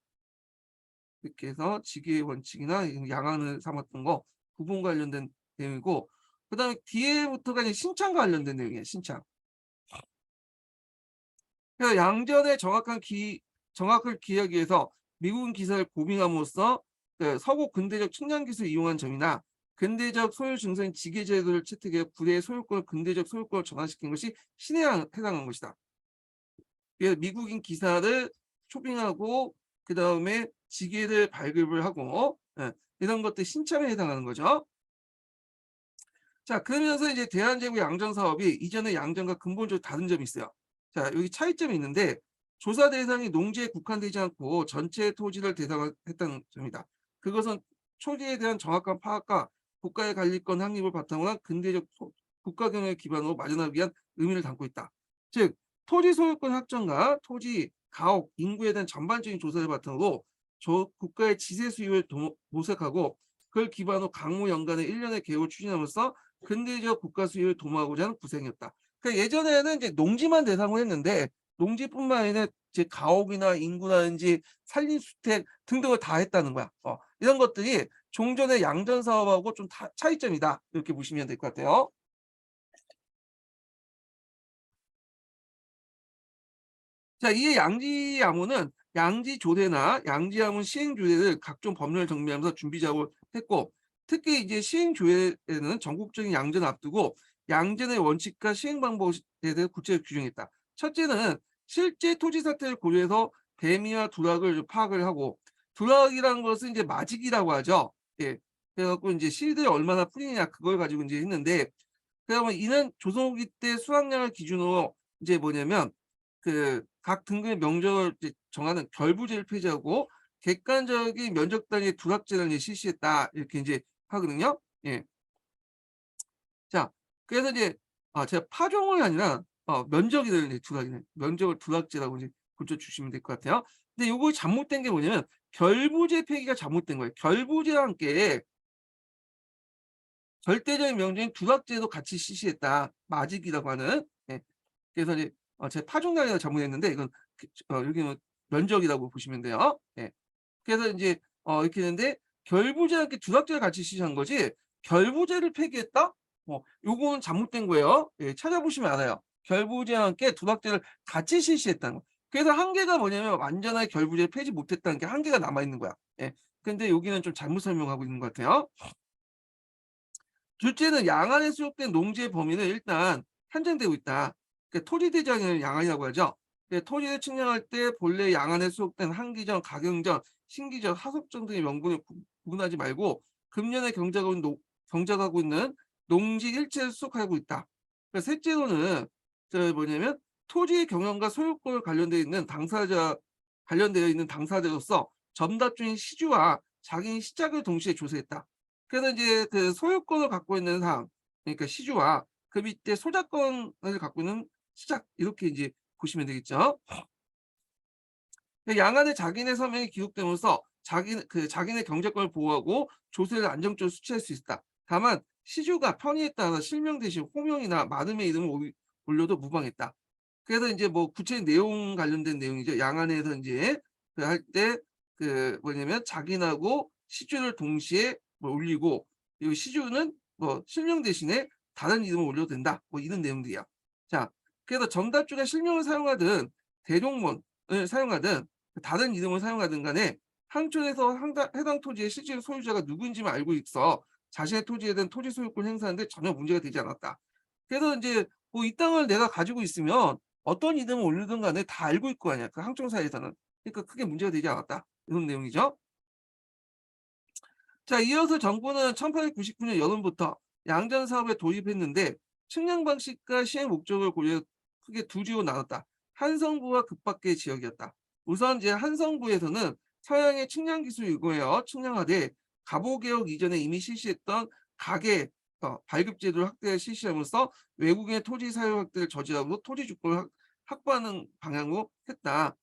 이렇게 해서 직의 원칙이나 양안을 삼았던 거 구본 관련된 내용이고, 그 다음에 뒤에부터가 이제 신창과 관련된 내용이에요. 신창. 그래서 양전의 정확을 기하기 위해서 미국인 기사를 고빙함으로써 서구 근대적 측량 기술을 이용한 점이나 근대적 소유 증서인 지계제도를 채택해 부대의 소유권을 근대적 소유권을 전환시킨 것이 신에 해당한 것이다. 그래서 미국인 기사를 초빙하고 그 다음에 지계를 발급을 하고 이런 것들 신참에 해당하는 거죠. 자, 그러면서 이제 대한제국 양전 사업이 이전의 양전과 근본적으로 다른 점이 있어요. 자, 여기 차이점이 있는데, 조사 대상이 농지에 국한되지 않고 전체 토지를 대상으로 했다는 점이다. 그것은 토지에 대한 정확한 파악과 국가의 관리권 확립을 바탕으로 한 근대적 국가 경영을 기반으로 마련하기 위한 의미를 담고 있다. 즉, 토지 소유권 확정과 토지, 가옥, 인구에 대한 전반적인 조사를 바탕으로 국가의 지세 수입을 모색하고 그걸 기반으로 강무 연간의 1년의 계획을 추진하면서 근대적 국가 수입을 도모하고자 하는 구상이었다. 그러니까 예전에는 이제 농지만 대상으로 했는데, 농지뿐만 아니라 이제 가옥이나 인구라든지 산림주택 등등을 다 했다는 거야. 이런 것들이 종전의 양전 사업하고 좀 차이점이다. 이렇게 보시면 될 것 같아요. 자, 이에 양지야문은 양지조례나 양지야문 시행조례를 각종 법률을 정비하면서 준비 작업을 했고, 특히 이제 시행조례에는 전국적인 양전을 앞두고 양전의 원칙과 시행 방법에 대해 구체적으로 규정했다. 첫째는 실제 토지 사태를 고려해서 배미와 두락을 파악을 하고, 두락이라는 것은 이제 마직이라고 하죠. 예. 그래갖고 이제 실들이 얼마나 풀리냐 그걸 가지고 이제 했는데, 그러면 이는 조선 후기 때 수확량을 기준으로 이제 뭐냐면 각 등급의 명적을 이제 정하는 결부제를 폐지하고 객관적인 면적 단위의 두락제를 이제 실시했다, 이렇게 이제 하거든요. 예. 자, 그래서 이제 제가 파종을 아니라 면적이를 이제 두락이네. 면적을 두락제라고 이제 고쳐 주시면 될 것 같아요. 근데 요거 잘못된 게 뭐냐면 결부제 폐기가 잘못된 거예요. 결부제와 함께 절대적인 명제인 두각제도 같이 실시했다. 마직이라고 하는. 예. 그래서 이제 제 파종단위가 잘못했는데 이건 여기는 면적이라고 보시면 돼요. 예. 그래서 인제 이렇게 되는데 결부제와 함께 두각제를 같이 실시한 거지 결부제를 폐기했다? 요거는 잘못된 거예요. 예, 찾아보시면 알아요. 결부제와 함께 두각제를 같이 실시했다는 거. 그래서 한계가 뭐냐면 완전하게 결부제를 폐지 못했다는 게 한계가 남아 있는 거야. 예. 근데 여기는 좀 잘못 설명하고 있는 것 같아요. 둘째는 양안에 수록된 농지의 범위는 일단 한정되고 있다. 그러니까 토지대장을 양안이라고 하죠. 토지를 측량할 때 본래 양안에 수록된 한기전, 가경전, 신기전, 하속전 등의 명분을 구분하지 말고 금년에 경작하고 있는 농지 일체를 수록하고 있다. 셋째로는 뭐냐면 토지의 경영과 소유권 관련되어 있는 당사자로서 전답 중인 시주와 자기인 시작을 동시에 조사했다. 그래서 이제 그 소유권을 갖고 있는 사람, 그러니까 시주와 그 밑에 소작권을 갖고 있는 시작, 이렇게 이제 보시면 되겠죠. 양안에 자기네 서명이 기록됨으로써 자기네 경제권을 보호하고 조세를 안정적으로 수취할 수 있다. 다만 시주가 편의에 따라 실명 대신 호명이나 마름의 이름을 올려도 무방했다. 그래서 이제 뭐 구체적인 내용 관련된 내용이죠. 양안에서 이제 그 할 때 뭐냐면 자기하고 시주를 동시에 뭐 올리고, 그리고 시주는 뭐 실명 대신에 다른 이름을 올려도 된다. 뭐 이런 내용들이야. 자, 그래서 정답주가 실명을 사용하든 대동문을 사용하든 다른 이름을 사용하든 간에 항촌에서 해당 토지의 실질 소유자가 누구인지만 알고 있어 자신의 토지에 대한 토지 소유권 행사하는데 전혀 문제가 되지 않았다. 그래서 이제 뭐 이 땅을 내가 가지고 있으면 어떤 이름을 올리든 간에 다 알고 있을 거 아니야, 그 항청사에서는. 그러니까 크게 문제가 되지 않았다. 이런 내용이죠. 자, 이어서 정부는 1899년 여름부터 양전 사업에 도입했는데 측량 방식과 시행 목적을 고려 크게 두 지로 나눴다. 한성부와 극밖의 지역이었다. 우선 이제 한성부에서는 서양의 측량 기술을 이용하여 측량하되 가보개혁 이전에 이미 실시했던 가계 발급 제도를 실시함으로써 외국인의 토지 사유 확대를 저지하고 토지 주권을 확보하는 방향으로 했다.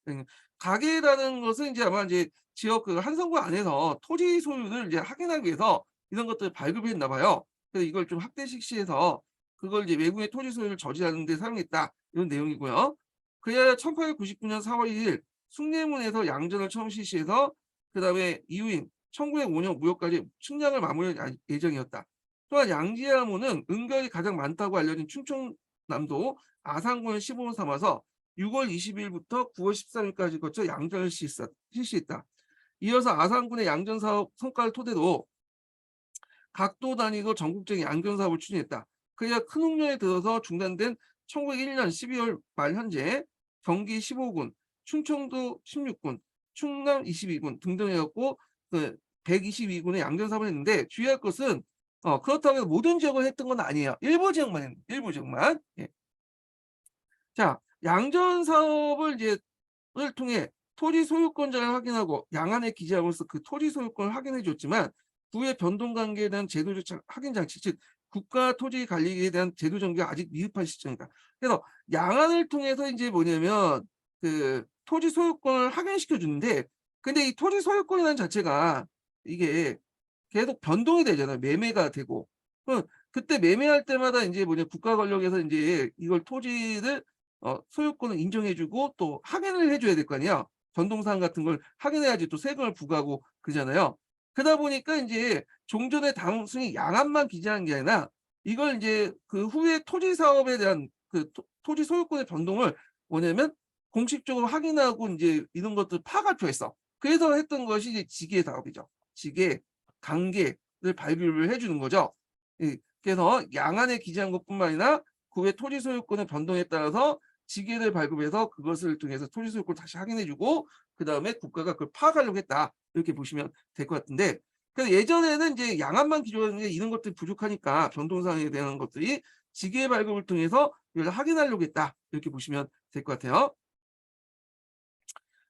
가계라는 것은 이제 아마 이제 지역 그 한성구 안에서 토지 소유를 이제 확인하기 위해서 이런 것들을 발급했나 봐요. 그래서 이걸 좀 확대 실시해서 그걸 이제 외국의 토지 소유를 저지하는 데 사용했다. 이런 내용이고요. 그야 1899년 4월 1일 숭례문에서 양전을 처음 실시해서 그다음에 이후인 1905년 무효까지 측량을 마무리할 예정이었다. 또한 양지하모는 은결이 가장 많다고 알려진 충청남도 아산군을 시범으로 삼아서 6월 20일부터 9월 13일까지 거쳐 양전을 실시했다. 이어서 아산군의 양전 사업 성과를 토대로 각도 단위로 전국적인 양전 사업을 추진했다. 그래야 큰 홍련에 들어서 중단된 1901년 12월 말 현재 경기 15군, 충청도 16군, 충남 22군 등등이었고 그 122군의 양전 사업을 했는데 주의할 것은 그렇다고 해서 모든 지역을 했던 건 아니에요. 일부 지역만 했는데, 일부 지역만. 예. 자, 양전 사업을 이제 을 통해 토지 소유권자를 확인하고 양안에 기재함으로써 그 토지 소유권을 확인해 줬지만 부의 변동 관계에 대한 제도적 확인 장치, 즉 국가 토지 관리에 대한 제도 전개가 아직 미흡한 시점이다. 그래서 양안을 통해서 이제 뭐냐면 그 토지 소유권을 확인시켜 주는데, 근데 이 토지 소유권이라는 자체가 이게 계속 변동이 되잖아요. 매매가 되고. 그때 매매할 때마다 이제 뭐냐 국가 권력에서 이제 이걸 토지를 소유권을 인정해 주고 또 확인을 해 줘야 될 거 아니에요. 변동사항 같은 걸 확인해야지 또 세금을 부과하고 그러잖아요. 그러다 보니까 인제 종전의 단순히 양안만 기재한 게 아니라 이걸 인제 그 후에 토지 사업에 대한 그 토지 소유권의 변동을 뭐냐면 공식적으로 확인하고 인제 이런 것들 파악할 필요가 있어. 그래서 했던 것이 이제 지계 사업이죠. 지계, 관계를 발급을 해 주는 거죠. 그래서 양안에 기재한 것뿐만 아니라 그 외 토지 소유권의 변동에 따라서 지계를 발급해서 그것을 통해서 토지 소유권을 다시 확인해 주고 그다음에 국가가 그걸 파악하려고 했다. 이렇게 보시면 될 것 같은데, 그래서 예전에는 이제 양안만 기존에 이런 것들이 부족하니까 변동사항에 대한 것들이 지계 발급을 통해서 이걸 확인하려고 했다. 이렇게 보시면 될 것 같아요.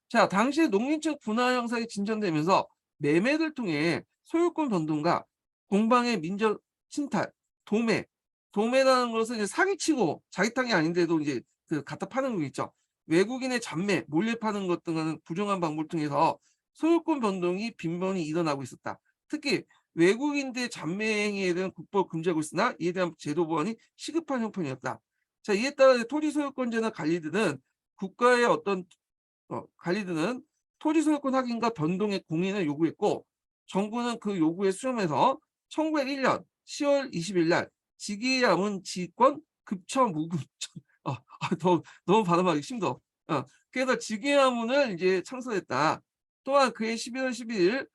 자, 당시 농민적 분화 형상이 진전되면서 매매를 통해 소유권 변동과 공방의 민족 침탈, 도매, 도매라는 것은 이제 사기치고 자기 땅이 아닌데도 이제 갖다 파는 거 있죠. 외국인의 잡매, 몰래 파는 것 등은 부정한 방법을 통해서 소유권 변동이 빈번히 일어나고 있었다. 특히 외국인들 잔매 행위에 대한 국법 금지하고 있으나 이에 대한 제도 보완이 시급한 형편이었다. 자, 이에 따라 토지 소유권자나 관리들은 국가의 어떤 관리들은 토지 소유권 확인과 변동의 공인을 요구했고 정부는 그 요구에 수렴해서 1901년 10월 20일 날 직위야문 지휘권 급처 무급 너무 발음하기 힘들어. 그래서 직위야문을 이제 창설했다. 또한 그해 11월 11일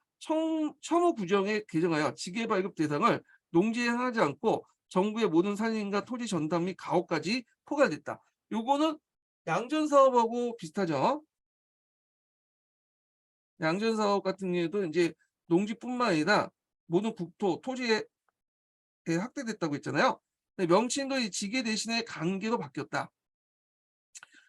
첨우 규정에 개정하여 직위 발급 대상을 농지에 하지 않고 정부의 모든 산림과 토지 전담 및 가옥까지 포괄됐다. 요거는 양전 사업하고 비슷하죠. 양전 사업 같은 경우에도 이제 농지뿐만 아니라 모든 국토, 토지에 확대됐다고 했잖아요. 근데 명칭도 이 지계 대신에 관계로 바뀌었다.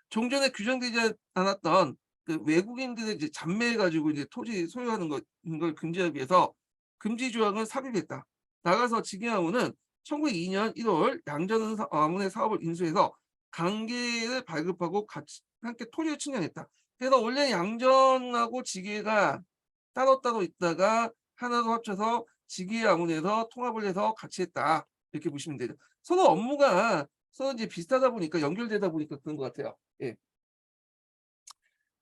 종전에 규정되지 않았던 그 외국인들의 이제 잔매해가지고 이제 토지 소유하는 걸 금지하기 위해서 금지 조항을 삽입했다. 나가서 직위야문은 1902년 1월 양전 가문의 사업을 인수해서 관계를 발급하고 같이 함께 토지를 측량했다. 그래서 원래 양전하고 직위가 따로따로 있다가 하나로 합쳐서 직위야문에서 통합을 해서 같이 했다. 이렇게 보시면 되죠. 서로 업무가 서로 이제 비슷하다 보니까 연결되다 보니까 그런 것 같아요. 예.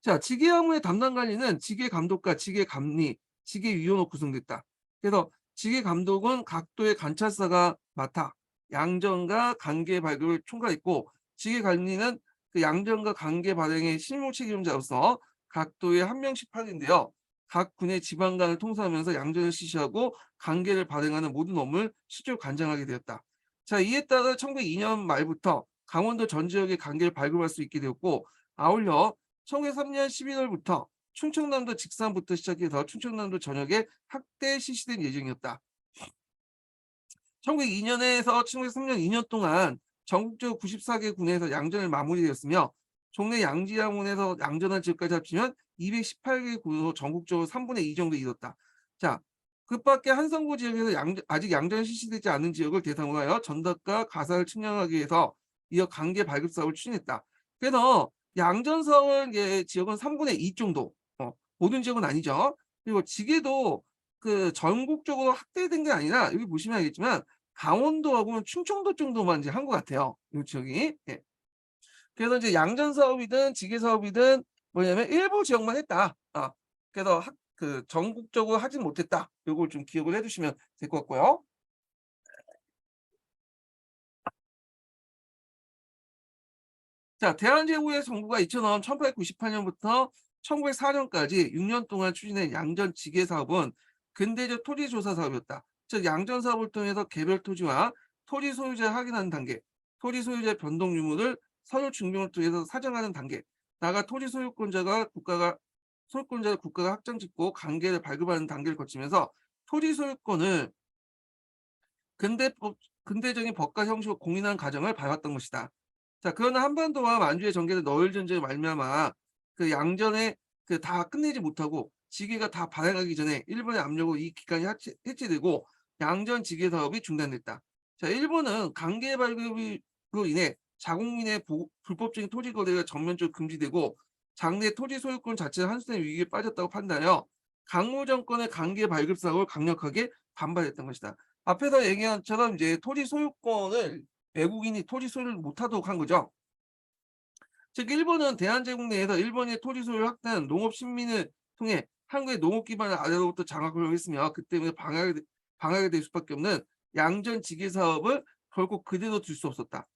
자, 직계 업무의 담당 관리는 직계 감독과 직계 감리, 직계 위원으로 구성됐다. 그래서 직계 감독은 각도의 관찰사가 맡아 양전과 관계 발급을 총괄했고 직계 관리는 그 양전과 관계 발행의 실무 책임자로서 각도에 한 명씩 파견되어 각 군의 지방관을 통솔하면서 양전을 실시하고 관계를 발행하는 모든 업무를 실제로 관장하게 되었다. 자, 이에 따라 1902년 말부터 강원도 전 지역의 관계를 발급할 수 있게 되었고 아울러 1903년 11월부터 충청남도 직산부터 시작해서 충청남도 전역에 확대 실시된 예정이었다. 1902년에서 1903년 2년 동안 전국적 94개 군에서 양전을 마무리되었으며 종래 양지양원에서 양전한 지역까지 합치면 218개 군으로 전국적으로 3분의 2 정도 이뤘다. 자, 그밖에 한성구 지역에서 아직 양전 실시되지 않은 지역을 대상으로 하여 전답과 가사를 측량하기 위해서 이어 관계 발급 사업을 추진했다. 그래서 양전 사업을 지역은 3분의 2 정도, 모든 지역은 아니죠. 그리고 지게도 그 전국적으로 확대된 게 아니라 여기 보시면 알겠지만 강원도하고는 충청도 정도만 이제 한 것 같아요. 이 지역이. 예. 그래서 이제 양전 사업이든 지게 사업이든 뭐냐면 일부 지역만 했다. 그래서 그 전국적으로 하진 못했다. 요걸 좀 기억을 해두시면 될 것 같고요. 자, 대한제국의 정부가 2000년 1898년부터 1904년까지 6년 동안 추진한 양전 지게 사업은 근대적 토지 조사 사업이었다. 즉 양전 사업을 통해서 개별 토지와 토지 소유자 확인하는 단계, 토지 소유자 변동 유무를 서류 증명을 통해서 사정하는 단계, 나아가 토지 소유권자가 국가가 확정짓고 관계를 발급하는 단계를 거치면서 토지 소유권을 근대적인 법과 형식으로 공인하는 과정을 밟았던 것이다. 자, 그러나 한반도와 만주의 전개된 너일 전쟁을 말미암아 그 양전에 그 다 끝내지 못하고 지게가 다 발행하기 전에 일본의 압력으로 이 기간이 해체되고 양전 지게 사업이 중단됐다. 자, 일본은 관계 발급으로 인해 자국민의 불법적인 토지 거래가 전면적으로 금지되고 장래 토지 소유권 자체가 한순간의 위기에 빠졌다고 판단하여 강무 정권의 관계 발급 사업을 강력하게 반발했던 것이다. 앞에서 얘기한 것처럼 이제 토지 소유권을 외국인이 토지 소유를 못하도록 한 거죠. 즉 일본은 대한제국 내에서 일본의 토지 소유를 확대한 농업 신민을 통해 한국의 농업 기반을 아래로부터 장악하려고 했으며 그 때문에 방해가 될 수밖에 없는 양전 지게 사업을 결국 그대로 둘 수 없었다.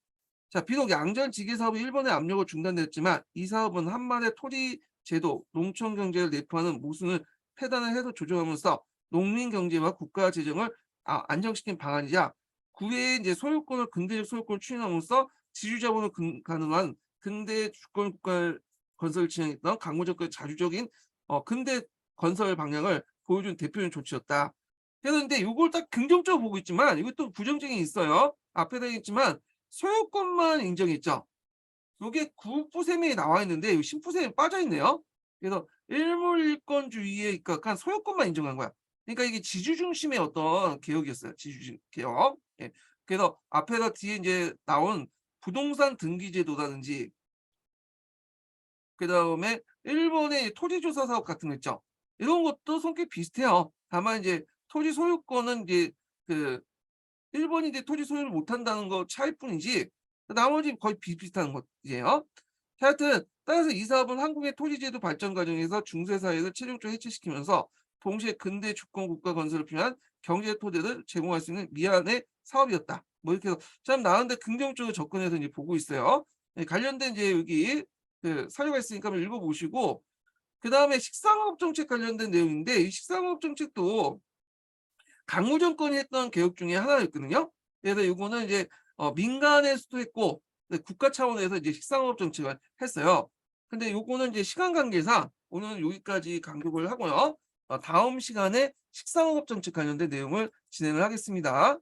자, 비록 양전 지게 사업이 일본의 압력으로 중단됐지만 이 사업은 한반도의 토지 제도, 농촌 경제를 내포하는 모순을 폐단을 해서 조정하면서 농민 경제와 국가 재정을 안정시킨 방안이자 구의 이제 소유권을 근대적 소유권을 추진함으로써 지주자본을 가능한 근대 주권 국가 건설을 진행했던 강무 정권의 자주적인 근대 건설 방향을 보여준 대표적인 조치였다. 그래서 근데 이걸 딱 긍정적으로 보고 있지만 이것도 부정적인 게 있어요. 앞에다 있지만 소유권만 인정했죠. 이게 구부셈이 나와 있는데 신부셈이 빠져 있네요. 그래서 일물일권주의에 입각한 소유권만 인정한 거야. 그러니까 이게 지주 중심의 어떤 개혁이었어요. 지주 개혁. 예. 그래서 앞에다 뒤에 이제 나온 부동산 등기제도라든지 그다음에 일본의 토지조사 사업 같은 거 있죠. 이런 것도 성격이 비슷해요. 다만 이제 토지 소유권은 이제 그 1 번이 이제 토지 소유를 못 한다는 거 차이뿐이지 나머지 거의 비슷비슷한 것이에요. 하여튼 따라서 이 사업은 한국의 토지제도 발전 과정에서 중세 사회를 최종적으로 해체시키면서 동시에 근대 주권 국가 건설을 필요한 경제 토대를 제공할 수 있는 미안의 사업이었다. 뭐 이렇게 해서 참 나은데 긍정적으로 접근해서 이제 보고 있어요. 예, 관련된 이제 여기 그 사료가 있으니까 한번 읽어 보시고 그다음에 식상업 정책 관련된 내용인데 이 식상업 정책도 강무 정권이 했던 개혁 중에 하나였거든요. 그래서 요거는 이제 민간에서도 했고 네 국가 차원에서 이제 식상업 정책을 했어요. 근데 요거는 이제 시간 관계상 오늘은 여기까지 간격을 하고요. 다음 시간에 식상업 정책 관련된 내용을 진행을 하겠습니다.